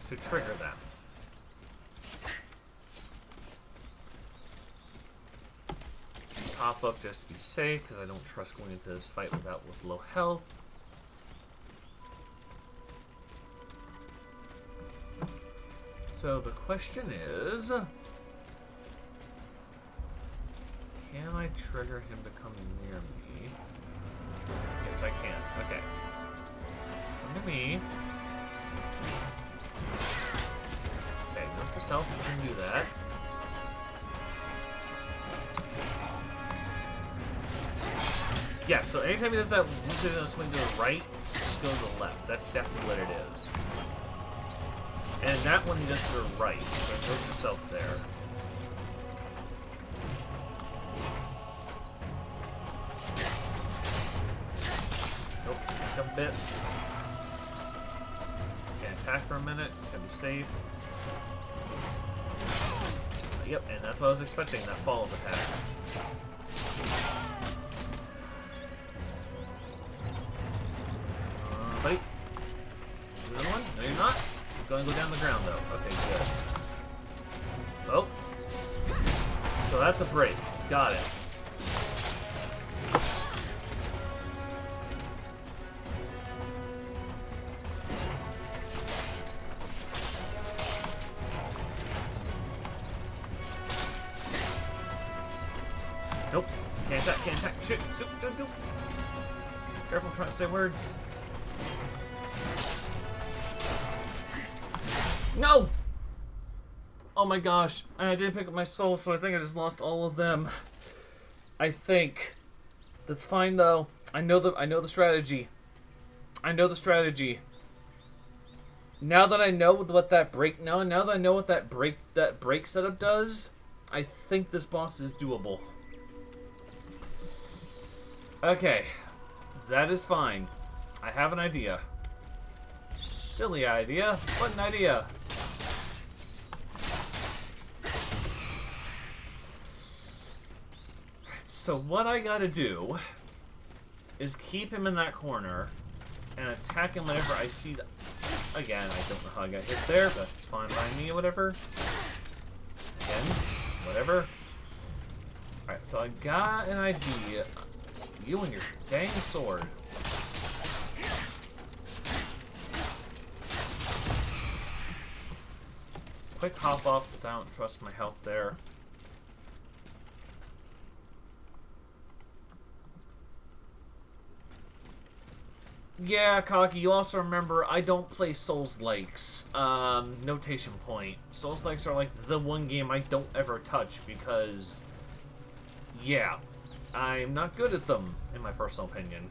to trigger them. Top up just to be safe, because I don't trust going into this fight with low health. So the question is, can I trigger him to come near me? Yes, I can. Okay. Come to me. Okay, note to self, you can do that. Yeah, so anytime he does that, usually he's going to swing to the right, just go to the left. That's definitely what it is. And that one he does to the right, so note to self there. Nope, back a bit. Okay, attack for a minute, just gotta be safe. Yep, and that's what I was expecting, that follow-up attack. Buddy. Another one? No, you're not? You're going to go down the ground, though. Okay, good. Oh. So that's a break. Got it. Nope. Can't attack, can't attack. Shit. Do. Careful, I'm trying to say words. No! Oh my gosh. And I didn't pick up my soul, so I think I just lost all of them. I think. That's fine though. I know the strategy. I know the strategy. Now that I know what that break now that I know what that break setup does, I think this boss is doable. Okay. That is fine. I have an idea. Silly idea. What an idea. So what I gotta do is keep him in that corner and attack him whenever I see that. Again, I don't know how I got hit there, but that's fine by me, whatever. Again, whatever. Alright, so I got an idea. You and your dang sword. Quick hop off, but I don't trust my health there. Yeah, Cocky, you also remember I don't play Souls-likes. Notation point. Souls-likes are like the one game I don't ever touch because, yeah, I'm not good at them, in my personal opinion.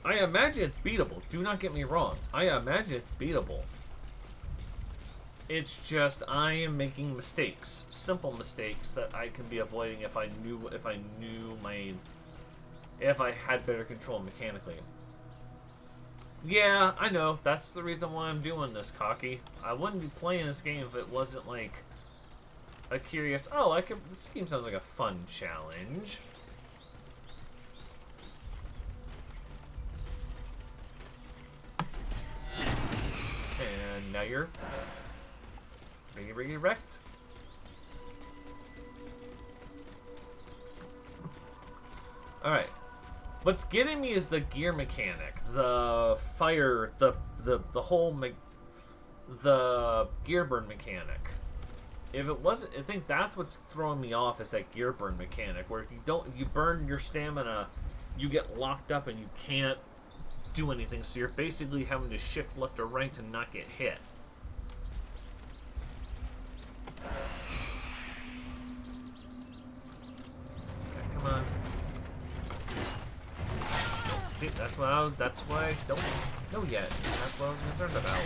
I imagine it's beatable. Do not get me wrong. I imagine it's beatable. It's just I am making mistakes, simple mistakes that I can be avoiding if I had better control mechanically. Yeah, I know. That's the reason why I'm doing this, Cocky. I wouldn't be playing this game if it wasn't like a curious. Oh, this game sounds like a fun challenge. And now you're Riggy wrecked. Alright. What's getting me is the gear mechanic. The fire, the gear burn mechanic. If it wasn't, I think that's what's throwing me off is that gear burn mechanic, where if you burn your stamina, you get locked up and you can't do anything, so you're basically having to shift left or right to not get hit. Okay, come on. See, that's what I don't know yet. That's what I was concerned about.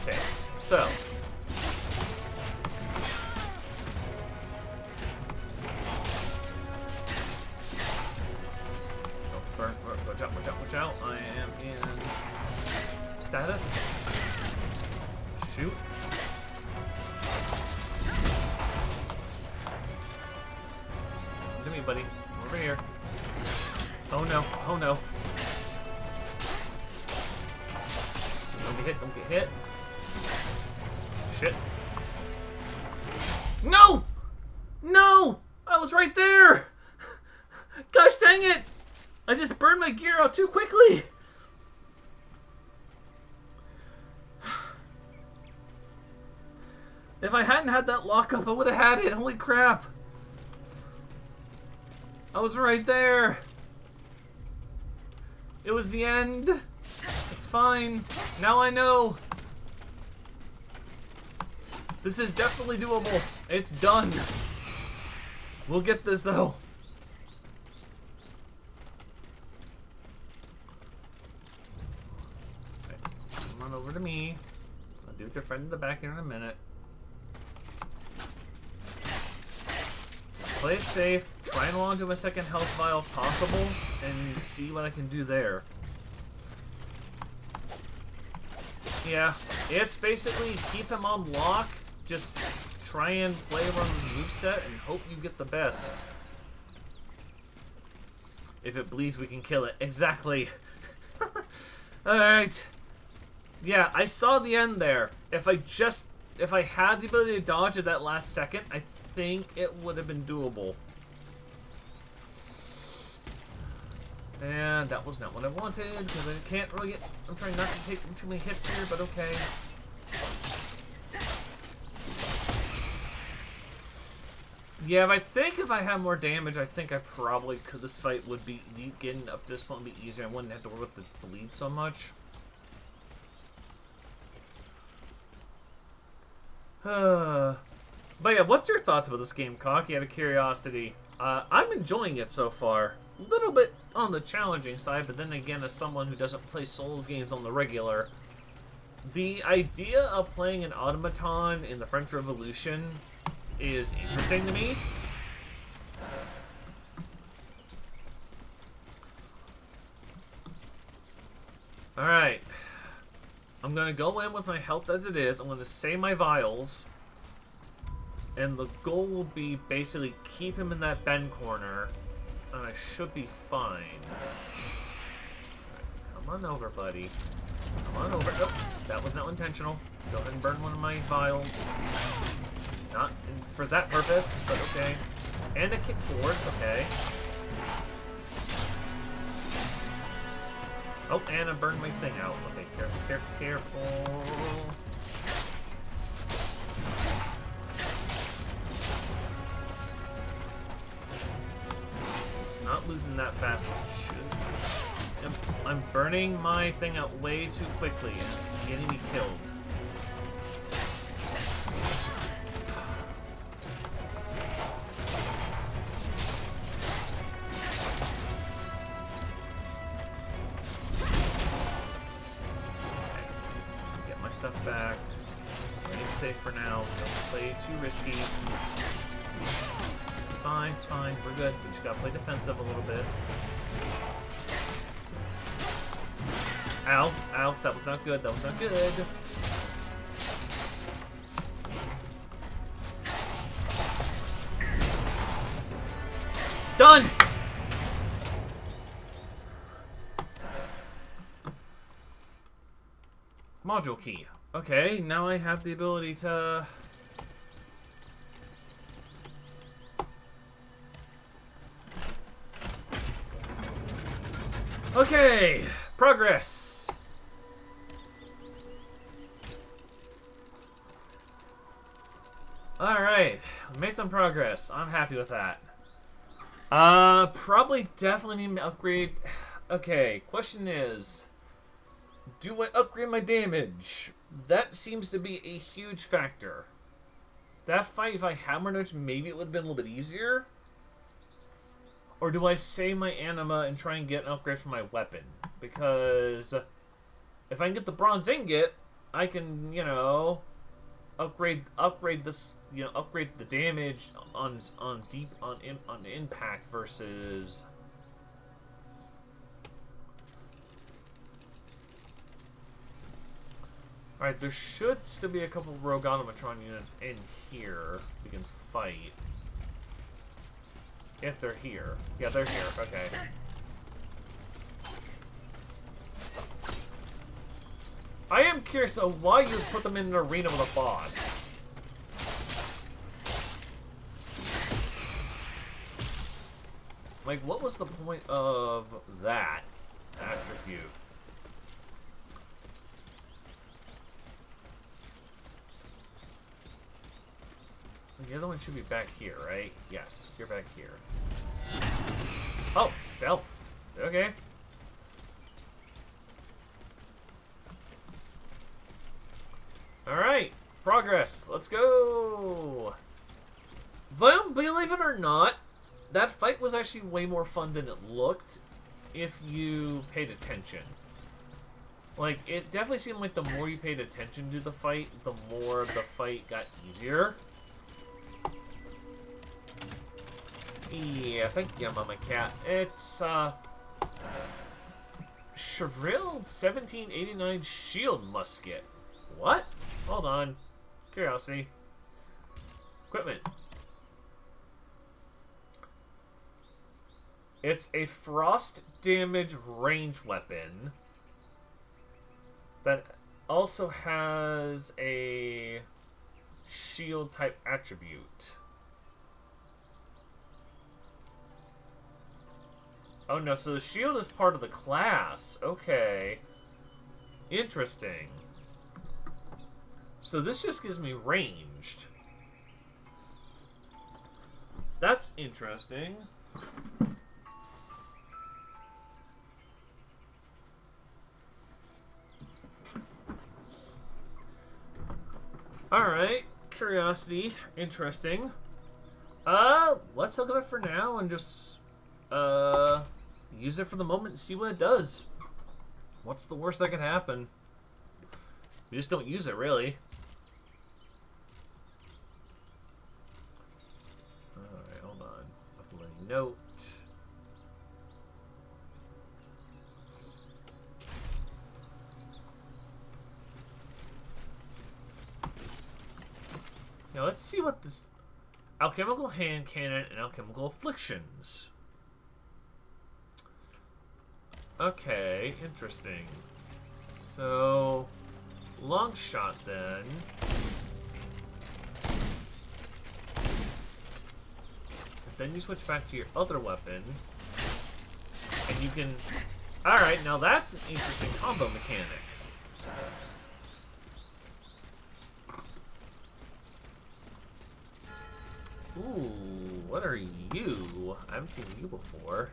Okay, so. Watch out. I am in status. Shoot. Come to me, buddy. Over here. Oh no. Oh no. Don't get hit. Shit. No! No! I was right there! Gosh dang it! I just burned my gear out too quickly! If I hadn't had that lockup, I would have had it. Holy crap. I was right there. It was the end. It's fine. Now I know. This is definitely doable. It's done. We'll get this though. Come on over to me. I'll do it to your friend in the back here in a minute. Just play it safe. Try and hold on to a second health vial if possible, and see what I can do there. Yeah, it's basically keep him on lock. Just try and play around the moveset and hope you get the best. If it bleeds, we can kill it. Exactly. Alright. Yeah, I saw the end there. If I had the ability to dodge at that last second, I think it would have been doable. And that was not what I wanted, because I can't really get... I'm trying not to take too many hits here, but okay. Yeah, I think if I had more damage, I think I probably could. This fight would be... Getting up to this point would be easier. I wouldn't have to worry with the bleed so much. But yeah, what's your thoughts about this game, Cocky, out of curiosity? I'm enjoying it so far. A little bit on the challenging side, but then again, as someone who doesn't play Souls games on the regular, the idea of playing an automaton in the French Revolution is interesting to me. Alright. I'm gonna go in with my health as it is. I'm gonna save my vials. And the goal will be basically keep him in that bend corner. And I should be fine. Right, come on over, buddy. Come on over. Oh, that was not intentional. Go ahead and burn one of my vials. Not for that purpose, but okay. And a kick forward, okay. Oh, and I burned my thing out. Okay, careful, careful, careful. It's not losing that fast. It should. Yep, I'm burning my thing out way too quickly, and it's getting me killed. Stuff back. Play it safe for now. Don't play it too risky. It's fine, it's fine. We're good. We just gotta play defensive a little bit. Ow, ow, that was not good. That was not good. Done! Module key. Okay, now I have the ability to... Okay, progress. Alright, made some progress. I'm happy with that. Probably definitely need to upgrade... Okay, question is, do I upgrade my damage? That seems to be a huge factor. That fight, if I hammered it, maybe it would have been a little bit easier. Or do I save my anima and try and get an upgrade for my weapon? Because if I can get the bronze ingot, I can, you know, upgrade this, you know, upgrade the damage on impact versus. Alright, there should still be a couple of rogue automatron units in here we can fight. If they're here. Yeah, they're here. Okay. I am curious of why you put them in an arena with a boss. Like, what was the point of that attribute? The other one should be back here, right? Yes, you're back here. Oh, stealthed. Okay. Alright, progress. Let's go! Well, believe it or not, that fight was actually way more fun than it looked if you paid attention. Like, it definitely seemed like the more you paid attention to the fight, the more the fight got easier. Yeah, thank you, Mama Cat. It's, Chevril 1789 Shield Musket. What? Hold on. Curiosity. Equipment. It's a frost damage range weapon that also has a shield type attribute. Oh no, so the shield is part of the class. Okay. Interesting. So this just gives me ranged. That's interesting. Alright. Curiosity. Interesting. Let's look at it for now and just use it for the moment and see what it does. What's the worst that can happen? We just don't use it, really. Alright, hold on. Uploading note. Now let's see what this... Alchemical hand cannon and alchemical afflictions. Okay, interesting. So, long shot then. Then you switch back to your other weapon, and you can. All right, now that's an interesting combo mechanic. Ooh, what are you? I haven't seen you before.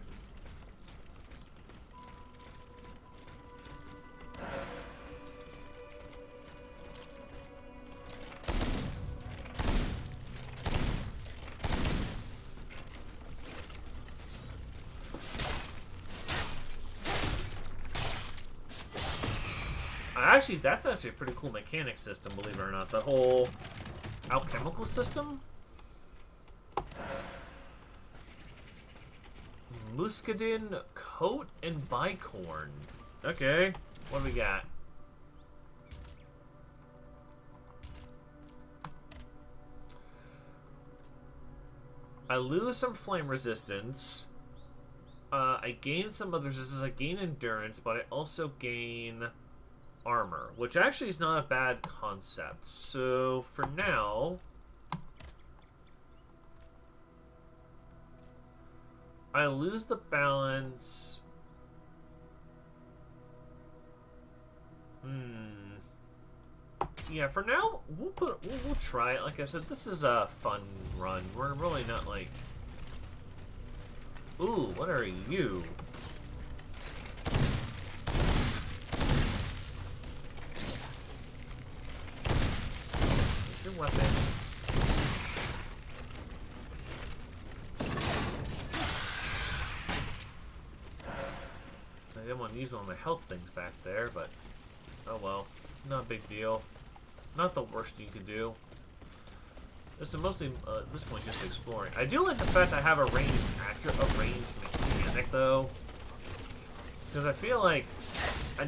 Actually, that's actually a pretty cool mechanic system, believe it or not. The whole alchemical system. Muscadin, Coat, and Bicorn. Okay, what do we got? I lose some flame resistance. I gain some other resistance. I gain endurance, but I also gain armor, which actually is not a bad concept. So for now, I lose the balance. Yeah, for now we'll try it. Like I said, this is a fun run. We're really not like. Ooh, what are you? weapon. I didn't want to use one of my health things back there, but oh well. Not a big deal. Not the worst you could do. This is mostly, at this point, just exploring. I do like the fact I have a ranged mechanic, though. Because I feel like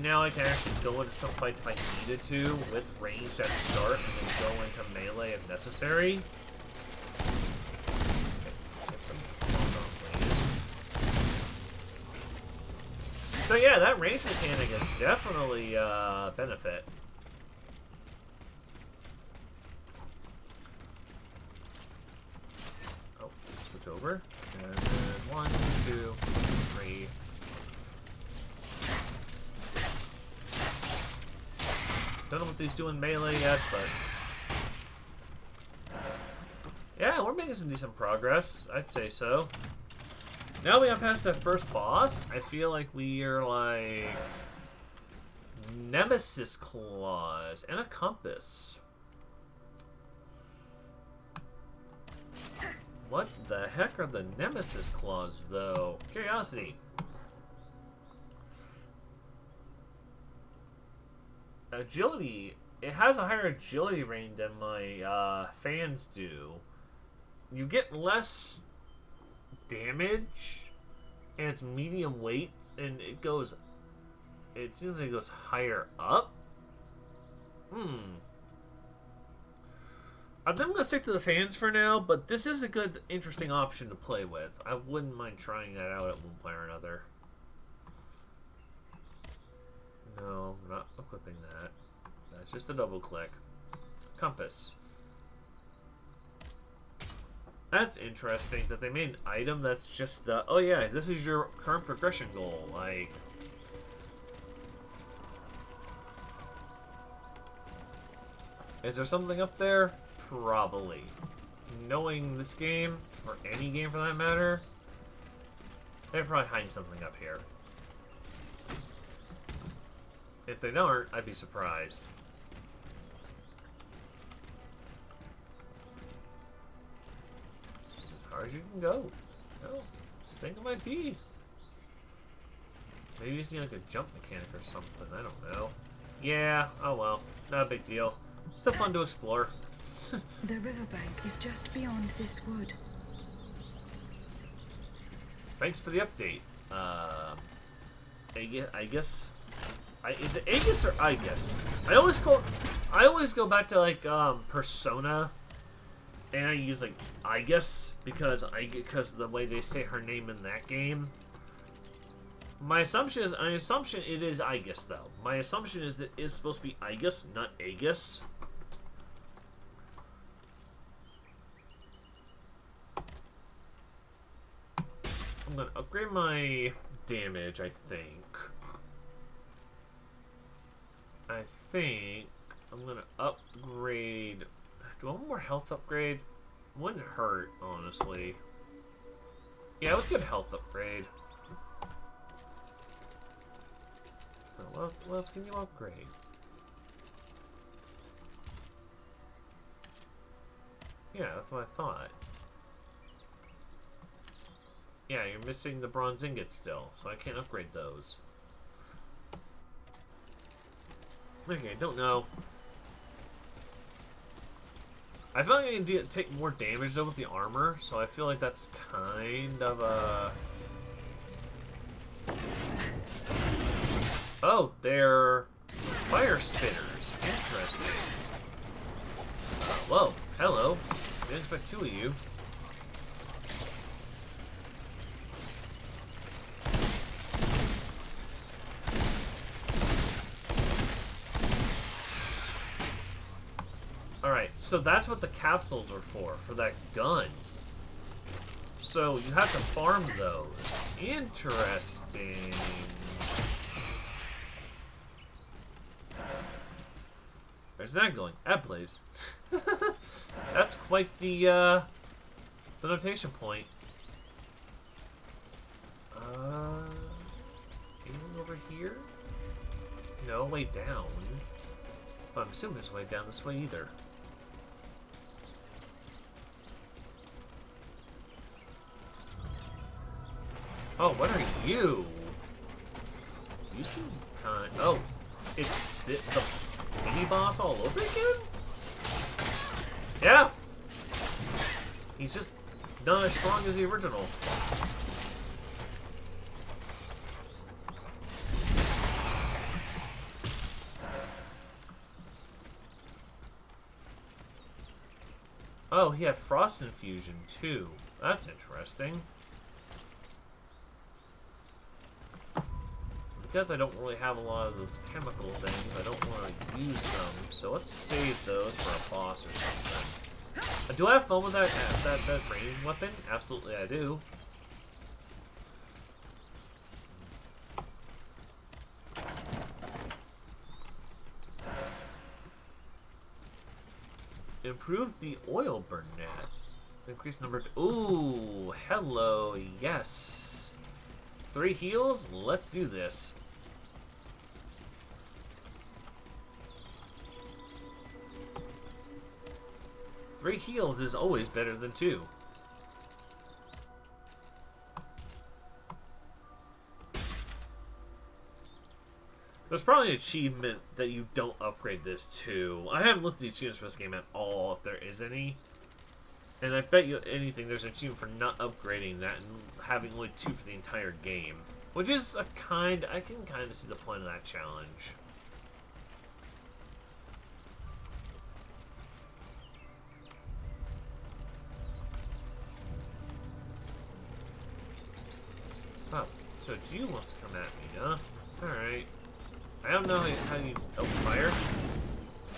now I can actually go into some fights if I needed to, with range at start, and then go into melee if necessary. So yeah, that range mechanic is definitely a benefit. Over. And then 1, 2, 3. Don't know what these do in melee yet, but yeah, we're making some decent progress. I'd say so. Now we got past that first boss. I feel like we are like Nemesis claws and a compass. What the heck are the Nemesis claws, though? Curiosity. Agility. It has a higher agility range than my fans do. You get less damage, and it's medium weight, and it goes... It seems like it goes higher up. I think I'm going to stick to the fans for now, but this is a good, interesting option to play with. I wouldn't mind trying that out at one point or another. No, I'm not equipping that. That's just a double click. Compass. That's interesting that they made an item that's just the, oh yeah, this is your current progression goal. Like... Is there something up there? Probably. Knowing this game, or any game for that matter, they're probably hiding something up here. If they don't, I'd be surprised. This is as hard as you can go. No, I think it might be. Maybe you just need like a jump mechanic or something, I don't know. Yeah, oh well, not a big deal. Still fun to explore. The riverbank is just beyond this wood. Thanks for the update. I guess. Is it Aegis or Aegis? I always go back to like Persona, and I use like Aegis because the way they say her name in that game. My assumption it is Aegis though. My assumption is that it's supposed to be Aegis, not Aegis. I'm gonna upgrade my damage, I think. I'm gonna upgrade... Do I want more health upgrade? Wouldn't hurt, honestly. Yeah, let's get a health upgrade. So what else can you upgrade? Yeah, that's what I thought. Yeah, you're missing the bronze ingots still, so I can't upgrade those. Okay, don't know. I feel like I can take more damage though with the armor, so I feel like that's kind of a... Oh, they're fire spitters. Interesting. Whoa, hello. Didn't expect two of you. Alright, so that's what the capsules are for that gun. So you have to farm those. Interesting. Where's that going? That place. That's quite the notation point. Anything over here? No, way down. But I'm assuming there's a way down this way either. Oh, what are you? You seem kind. Oh, it's the mini boss all over again? Yeah. He's just not as strong as the original. Oh, he had frost infusion too. That's interesting. Because I don't really have a lot of those chemical things, I don't want to use them. So let's save those for a boss or something. Do I have fun with that ranged weapon? Absolutely, I do. Improve the oil burn net. Increase number. Ooh, hello, yes. 3 heals. Let's do this. Three heals is always better than 2. There's probably an achievement that you don't upgrade this to. I haven't looked at the achievements for this game at all, if there is any. And I bet you anything there's an achievement for not upgrading that and having only 2 for the entire game. Which is a I can kind of see the point of that challenge. Oh, so G wants to come at me, huh? Alright. I don't know how you... Oh, fire?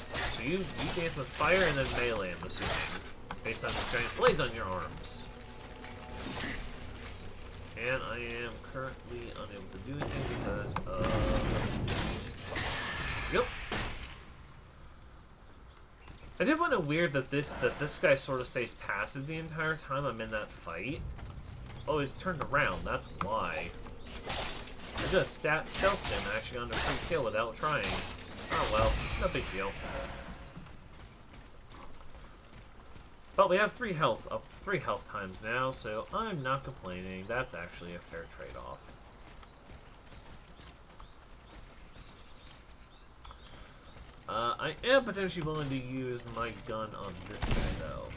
So you dance with fire and then melee, I'm assuming. Based on the giant blades on your arms. And I am currently unable to do anything because of... Yep. I did find it weird that this guy sort of stays passive the entire time I'm in that fight. Oh, he's turned around, that's why. I just stealthed him and actually got a free kill without trying. Oh well, no big deal. But we have 3 health times now, so I'm not complaining. That's actually a fair trade-off. I am potentially willing to use my gun on this guy, though.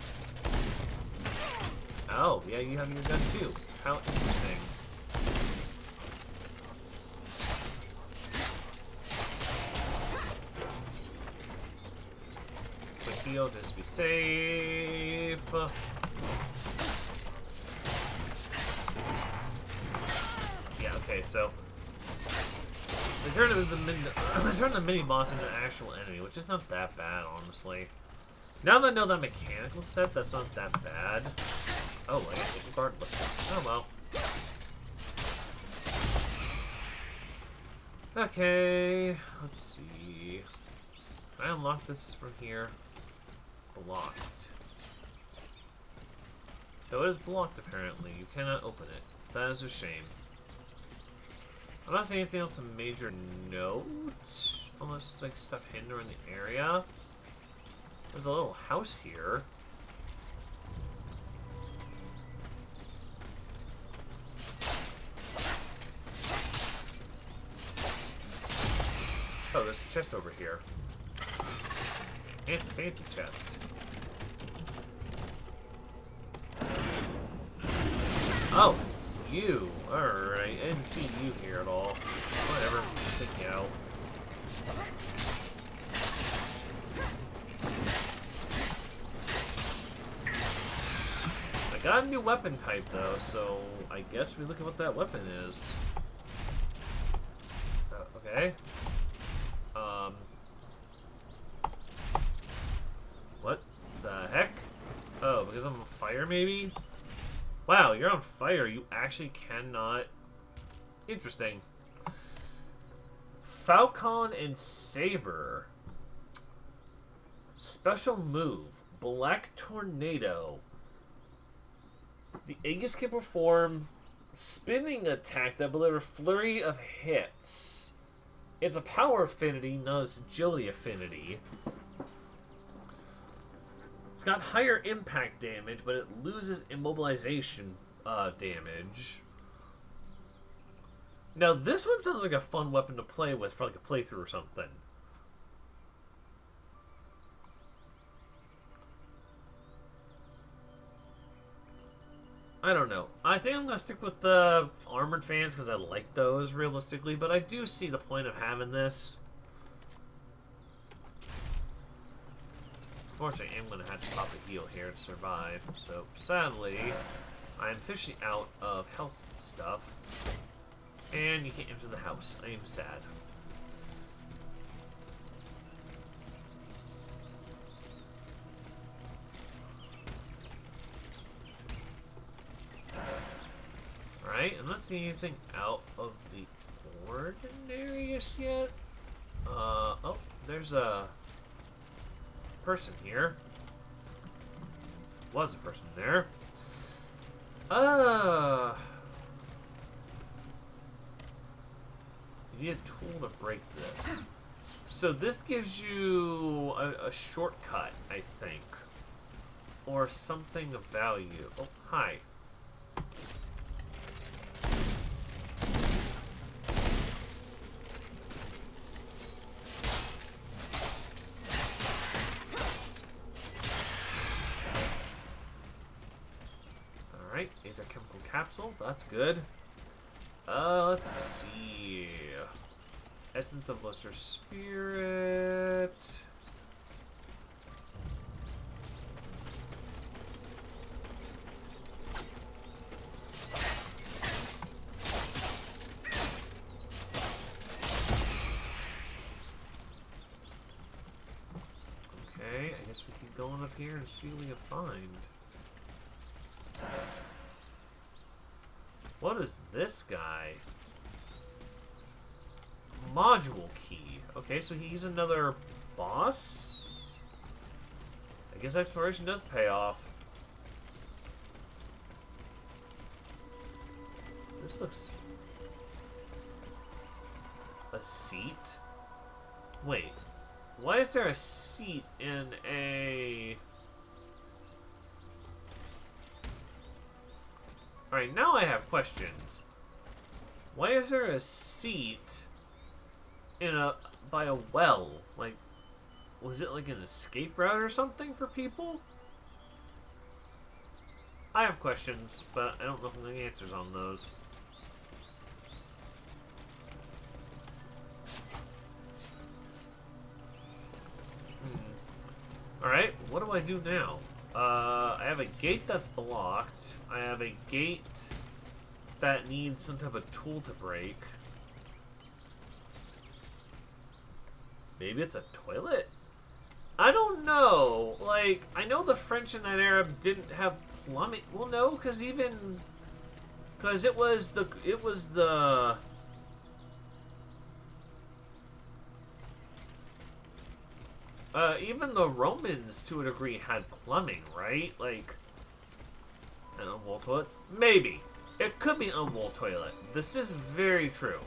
Oh, yeah, you have your gun too. How interesting. Quick heal, just be safe. Yeah, okay, so they turn the mini boss into an actual enemy, which is not that bad, honestly. Now that I know that mechanical set, that's not that bad. Oh, I guess regardless. Oh well. Okay, let's see. Can I unlock this from here? Blocked. So it is blocked apparently. You cannot open it. That is a shame. I'm not seeing anything else of major note. Unless it's like stuff hidden in the area. There's a little house here. Oh, there's a chest over here. And it's a fancy chest. Oh, you. Alright, I didn't see you here at all. Whatever, take you out. I got a new weapon type though, so I guess we look at what that weapon is. Okay. What the heck? Oh, because I'm on fire, maybe? Wow, you're on fire. You actually cannot... Interesting. Falcon and Saber. Special move. Black Tornado. The Aegis can perform spinning attack that delivers flurry of hits. It's a power affinity, not its agility affinity. It's got higher impact damage, but it loses immobilization damage. Now, this one sounds like a fun weapon to play with for like a playthrough or something. I don't know. I think I'm going to stick with the armored fans because I like those realistically, but I do see the point of having this. Unfortunately, I'm going to have to pop a heal here to survive, so sadly, I'm officially out of health stuff, and you can't enter the house. I am sad. Alright, I'm not seeing anything out of the ordinary just yet. Oh, there's a person here. Was a person there. You need a tool to break this. So this gives you a shortcut, I think. Or something of value. Oh, hi. Alright, either chemical capsule, that's good. Let's see. Essence of Luster Spirit. Okay, I guess we keep going up here and see what we can find. What is this guy? Module key. Okay, so he's another boss? I guess exploration does pay off. This looks... a seat? Wait. Why is there a seat in a... Alright, now I have questions. Why is there a seat in by a well? Like, was it like an escape route or something for people? I have questions, but I don't know if I'm getting answers on those. Alright, what do I do now? I have a gate that's blocked. I have a gate that needs some type of tool to break. Maybe it's a toilet? I don't know. Like, I know the French and that Arab didn't have plumbing. Well, no, because even... Because it was the... even the Romans, to a degree, had plumbing, right? Like, an unwall toilet? Maybe. It could be an unwall toilet. This is very true.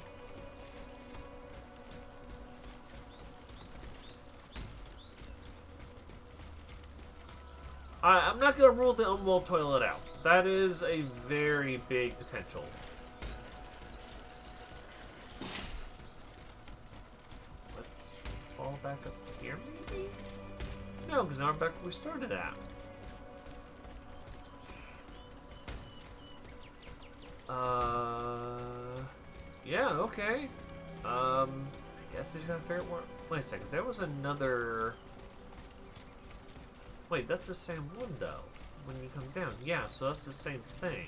I'm not going to rule the unwall toilet out. That is a very big potential. Let's fall back up here, maybe? No, because now we're back where we started at. Yeah, okay. I guess he's not fair. Wait a second, there was another... Wait, that's the same window when you come down. Yeah, so that's the same thing.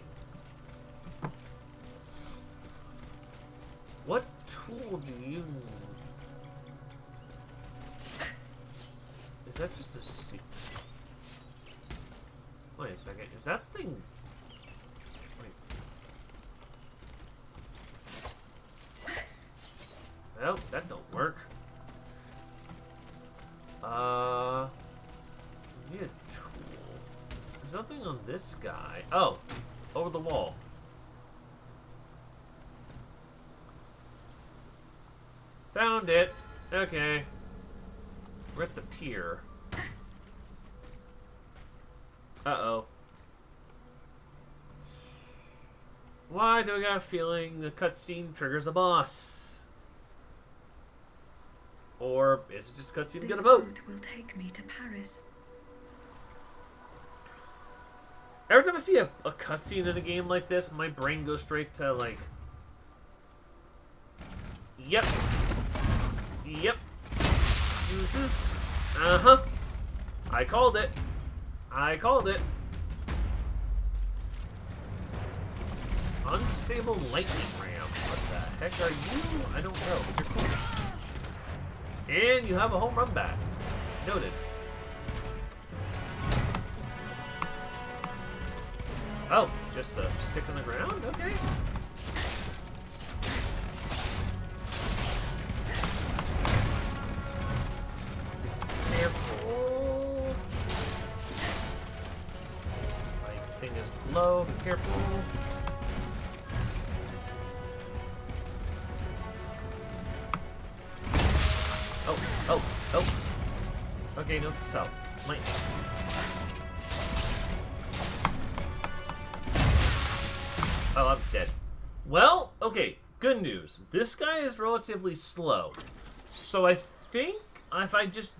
What tool do you... Is that just a seat? Wait a second, is that thing... Wait. Well, that don't work. Need a tool. There's nothing on this guy. Oh, over the wall. Found it. Okay. We're at the pier. Uh-oh. Why do I got a feeling the cutscene triggers a boss? Or is it just cutscene to get a boat? This boat will take me to Paris. Every time I see a cutscene in a game like this, my brain goes straight to like, yep, yep, I called it. I called it. Unstable lightning ram. What the heck are you? I don't know, but you're cool. And you have a home run bat. Noted. Oh, just a stick in the ground? Okay. Careful. My thing is low. Be careful. Oh. Okay, note to self. Lightning. Oh, I'm dead. Well, okay, good news. This guy is relatively slow. So I think if I just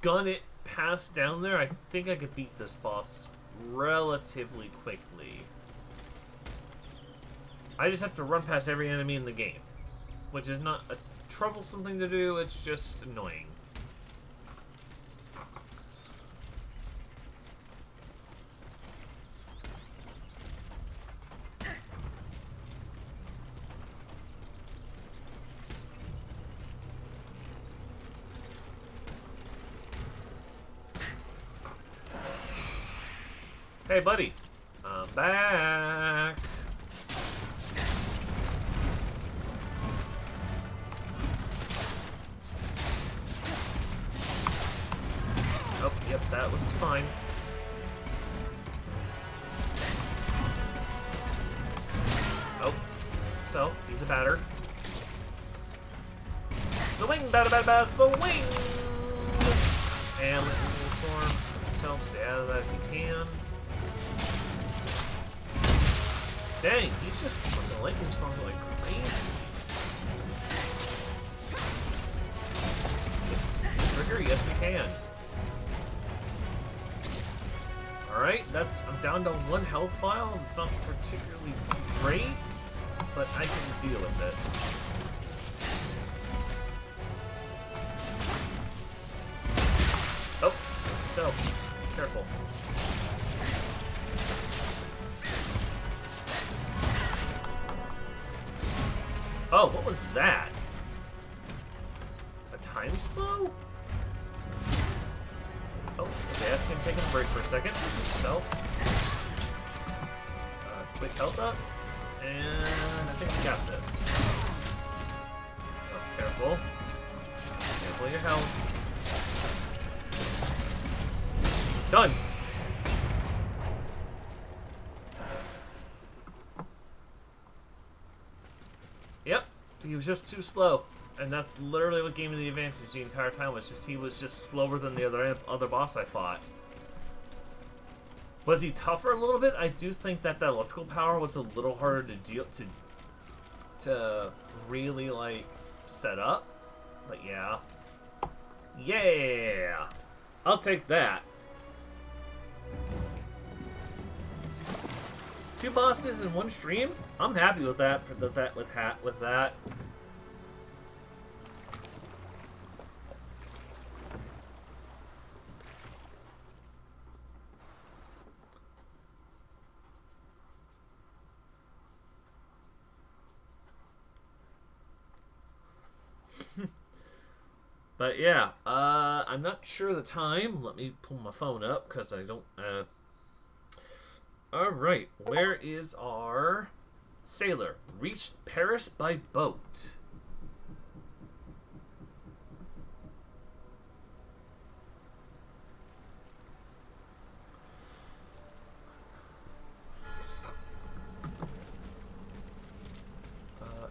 gun it past down there, I think I could beat this boss relatively quickly. I just have to run past every enemy in the game, which is not a troublesome thing to do, it's just annoying. Hey, buddy. I'm back. Oh, yep, that was fine. Oh, so, he's a batter. Swing, batter, swing! And lightning storm. Himself, stay out of that if you can. Dang, he's just the lightning storm like crazy. Trigger, yes we can. Alright, I'm down to 1 health file. It's not particularly great, but I can deal with it. Oh, so, careful. Oh, what was that? A time slow? Oh, okay, that's him taking a break for a second. So, quick health up, and I think we got this. Oh, careful. Careful your health. Done! Yep, he was just too slow. And that's literally what gave me the advantage the entire time, was just he was just slower than the other boss I fought. Was he tougher a little bit? I do think that electrical power was a little harder to deal to really like set up. But yeah. Yeah. I'll take that. 2 bosses in 1 stream? I'm happy with that. With that. But yeah, I'm not sure the time. Let me pull my phone up because I don't. All right, where is our sailor? Reached Paris by boat.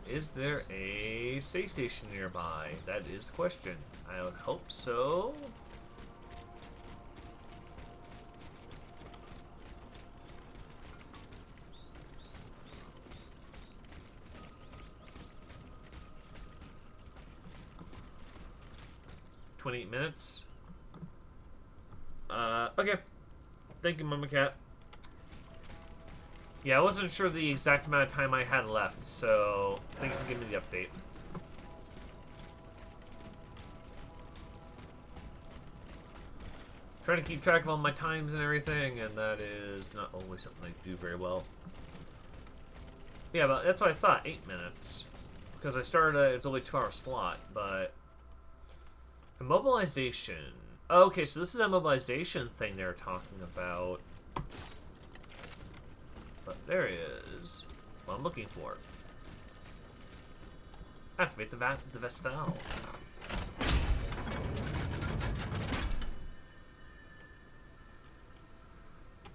Is there a safe station nearby? That is the question. I would hope so. 28 minutes. Okay. Thank you, Mama Cat. Yeah, I wasn't sure the exact amount of time I had left, so thank you for giving me the update. Trying to keep track of all my times and everything, and that is not always something I do very well. Yeah, but that's what I thought, 8 minutes. Because I started, it's only a 2-hour slot, but... Immobilization. Okay, so this is a mobilization thing they're talking about. But there it is. What I'm looking for. Activate the Vestal.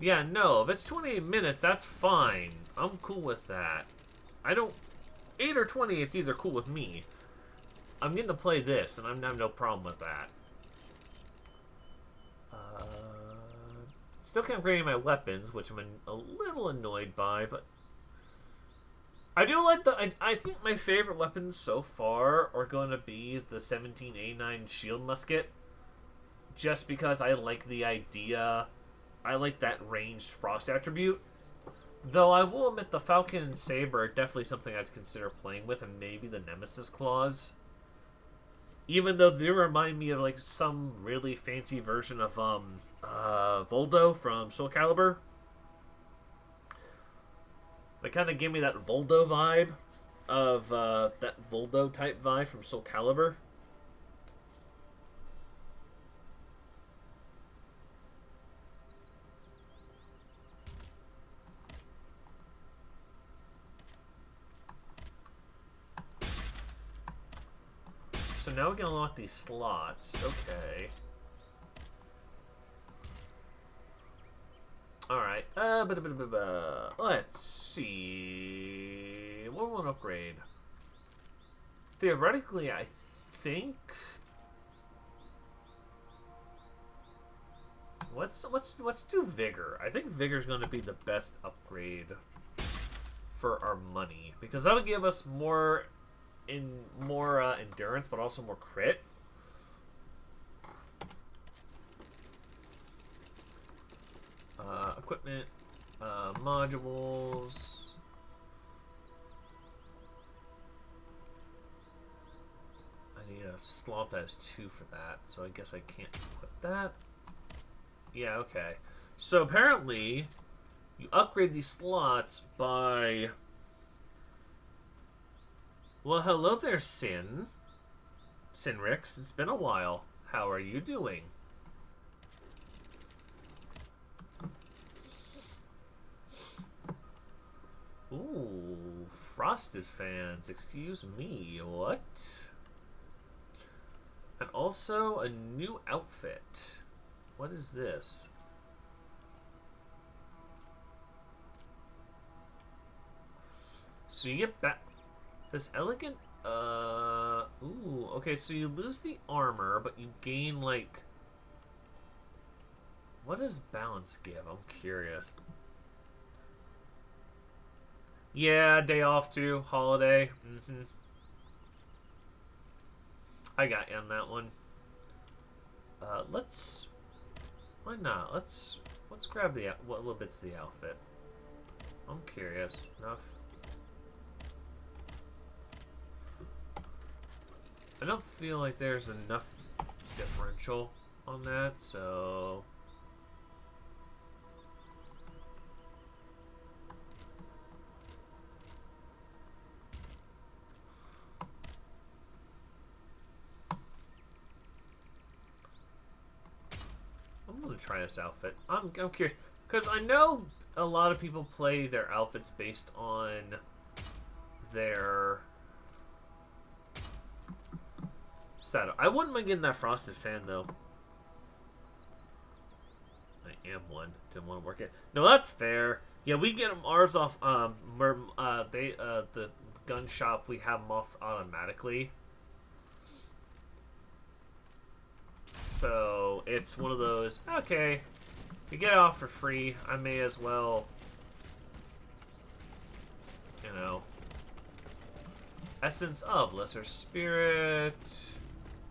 Yeah, no, if it's 28 minutes, that's fine. I'm cool with that. I don't... 8 or 20, it's either cool with me. I'm getting to play this, and I have no problem with that. Still can't upgrade my weapons, which I'm a little annoyed by, but... I do like the... I think my favorite weapons so far are going to be the 17A9 shield musket. Just because I like the idea... I like that ranged frost attribute. Though I will admit the Falcon and Saber are definitely something I'd consider playing with, and maybe the Nemesis Claws. Even though they remind me of like some really fancy version of Voldo from Soul Calibur. They kind of give me that Voldo vibe of that Voldo type vibe from Soul Calibur. So now we can unlock these slots. Okay. Alright. Let's see. What will an upgrade? Theoretically, I think. Let's do Vigor. I think Vigor's going to be the best upgrade for our money, because that'll give us more endurance, but also more crit. Equipment, modules. I need a slot that has 2 for that, so I guess I can't put that. Yeah, okay. So apparently, you upgrade these slots by... Well, hello there, Sinrix. It's been a while. How are you doing? Ooh, frosted fans. Excuse me. What? And also a new outfit. What is this? So you get back... This elegant, ooh, okay, so you lose the armor, but you gain, like, what does balance give? I'm curious. Yeah, day off too, holiday, I got you on that one. Why not? Let's grab what little bits of the outfit. I'm curious enough. I don't feel like there's enough differential on that, so... I'm gonna try this outfit. I'm curious, because I know a lot of people play their outfits based on their... Saddle. I wouldn't mind getting that frosted fan though. I am one. Didn't want to work it. No, that's fair. Yeah, we get them ours off. The gun shop, we have them off automatically. So it's one of those. Okay, we get it off for free. I may as well, you know. Essence of Lesser Spirit.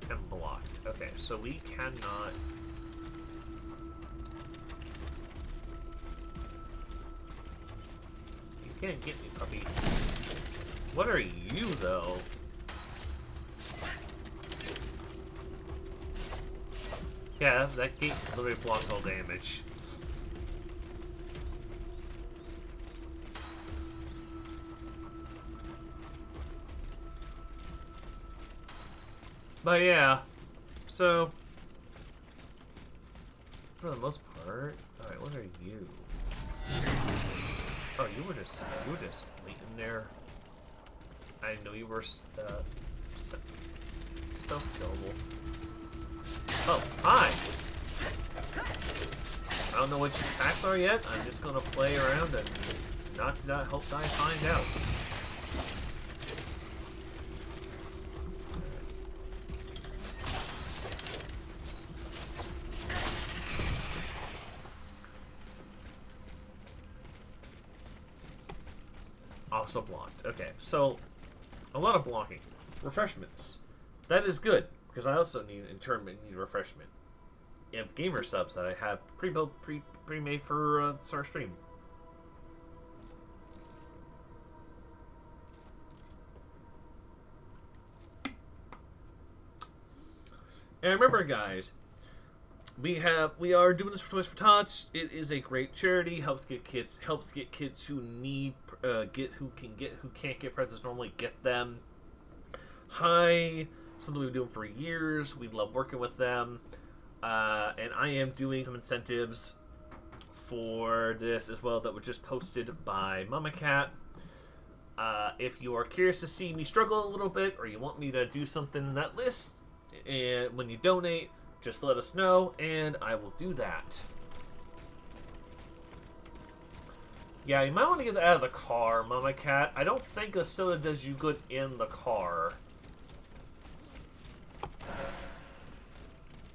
And blocked. Okay, so we cannot... You can't get me, puppy. What are you, though? Yeah, that gate literally blocks all damage. But yeah, so for the most part, all right. What are you? Oh, you were just waiting there. I know you were self-killable. Oh, hi! I don't know what your attacks are yet. I'm just gonna play around and not hope I find out. Also blocked. Okay, so a lot of blocking. Refreshments. That is good, because I also need refreshment. You have gamer subs that I have pre-built, pre-made for start stream. And remember, guys, we are doing this for Toys for Tots. It is a great charity. Helps get kids who need who can't get presents normally, get them. Hi, something we've been doing for years. We love working with them, and I am doing some incentives for this as well that were just posted by Mama Cat. If you are curious to see me struggle a little bit, or you want me to do something in that list, and when you donate, just let us know, and I will do that. Yeah, you might want to get that out of the car, Mama Cat. I don't think a soda does you good in the car.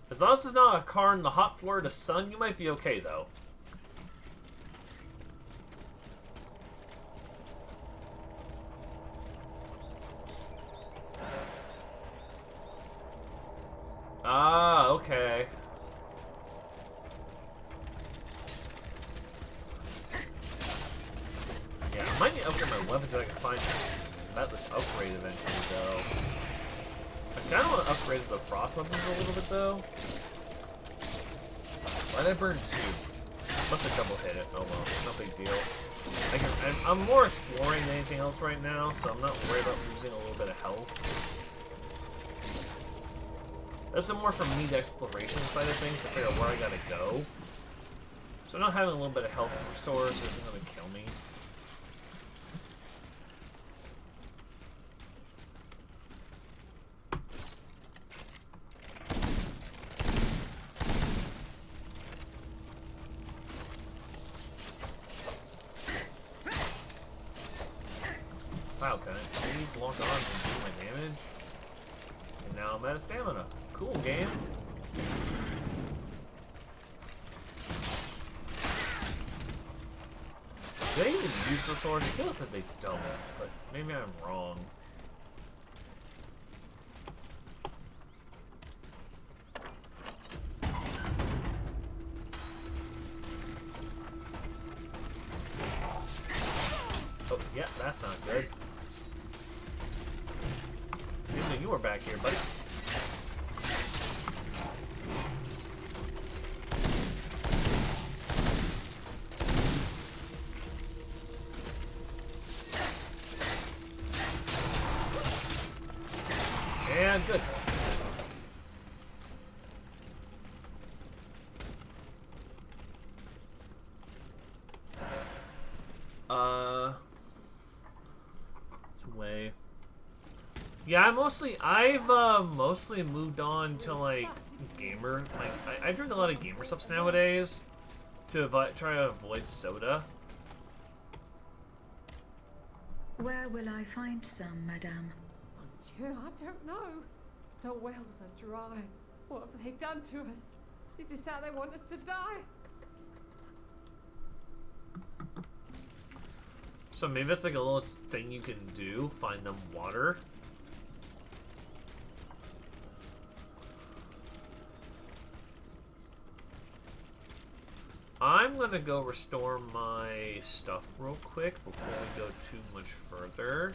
As long as it's not a car in the hot Florida sun, you might be okay, though. Ah, okay. Yeah, I might need to upgrade my weapons so I can find this upgrade eventually, though. I kind of want to upgrade the frost weapons a little bit, though. Why did I burn 2? Must have double hit it. Oh well, no big deal. I'm more exploring than anything else right now, so I'm not worried about losing a little bit of health. This is more for me, the exploration side of things, to figure out where I gotta go. So not having a little bit of health restores isn't gonna kill me. Wow, can I please lock on and do my damage? And now I'm out of stamina. Cool game. Do they even use the sword? It feels like they don't, but maybe I'm wrong. Oh, yeah, that's not good. Didn't know you were back here, buddy. And good. Some way. Yeah, I've mostly moved on to like gamer. Like I drink a lot of gamer subs nowadays to try to avoid soda. Where will I find some, madame? I don't know. The wells are dry. What have they done to us? Is this how they want us to die? So maybe it's like a little thing you can do, find them water. I'm gonna go restore my stuff real quick before we go too much further.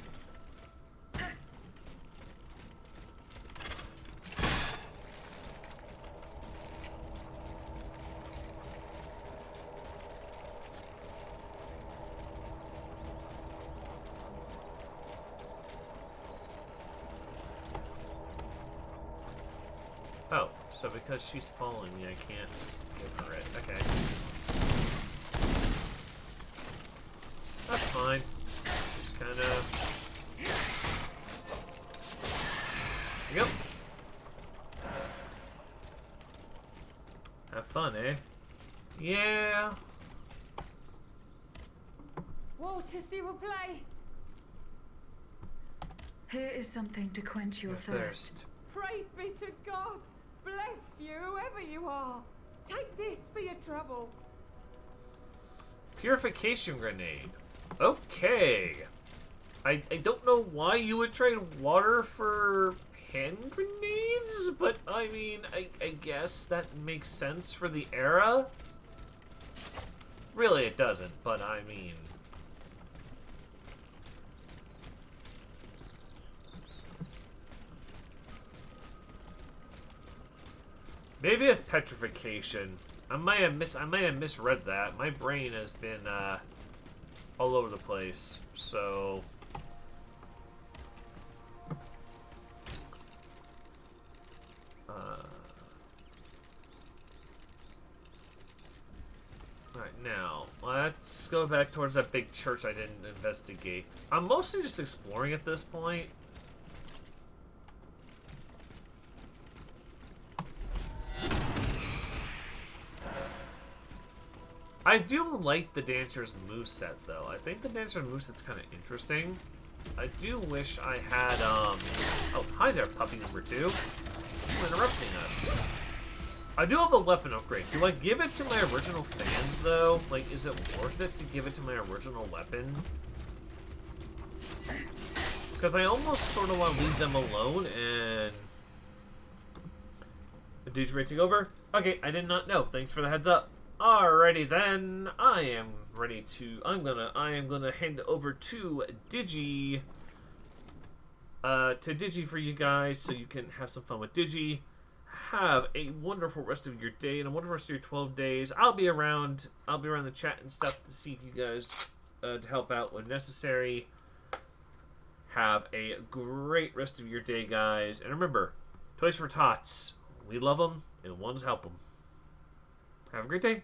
Oh, so because she's following me, I can't give her it. Okay. That's fine. Just kind of... There you go. Have fun, eh? Yeah. Water, see will play. Here is something to quench your thirst. Praise be to God. Bless you, whoever you are. Take this for your trouble. Purification grenade. Okay. I don't know why you would trade water for hand grenades, but I mean, I guess that makes sense for the era. Really, it doesn't, but I mean... Maybe it's petrification. I might have misread that. My brain has been all over the place. So alright, now let's go back towards that big church I didn't investigate. I'm mostly just exploring at this point. I do like the Dancer's moveset, though. I think the Dancer's moveset's kind of interesting. I do wish I had, Oh, hi there, puppy number 2. You're interrupting us. I do have a weapon upgrade. Do I give it to my original fans, though? Like, is it worth it to give it to my original weapon? Because I almost sort of want to leave them alone, and... The dude's racing over? Okay, I did not know. Thanks for the heads up. Alrighty then, I am gonna hand it over to Digi, for you guys, so you can have some fun with Digi. Have a wonderful rest of your day and a wonderful rest of your 12 days. I'll be around the chat and stuff to see you guys, to help out when necessary. Have a great rest of your day, guys, and remember, toys for tots. We love them, and ones help them. Have a great day.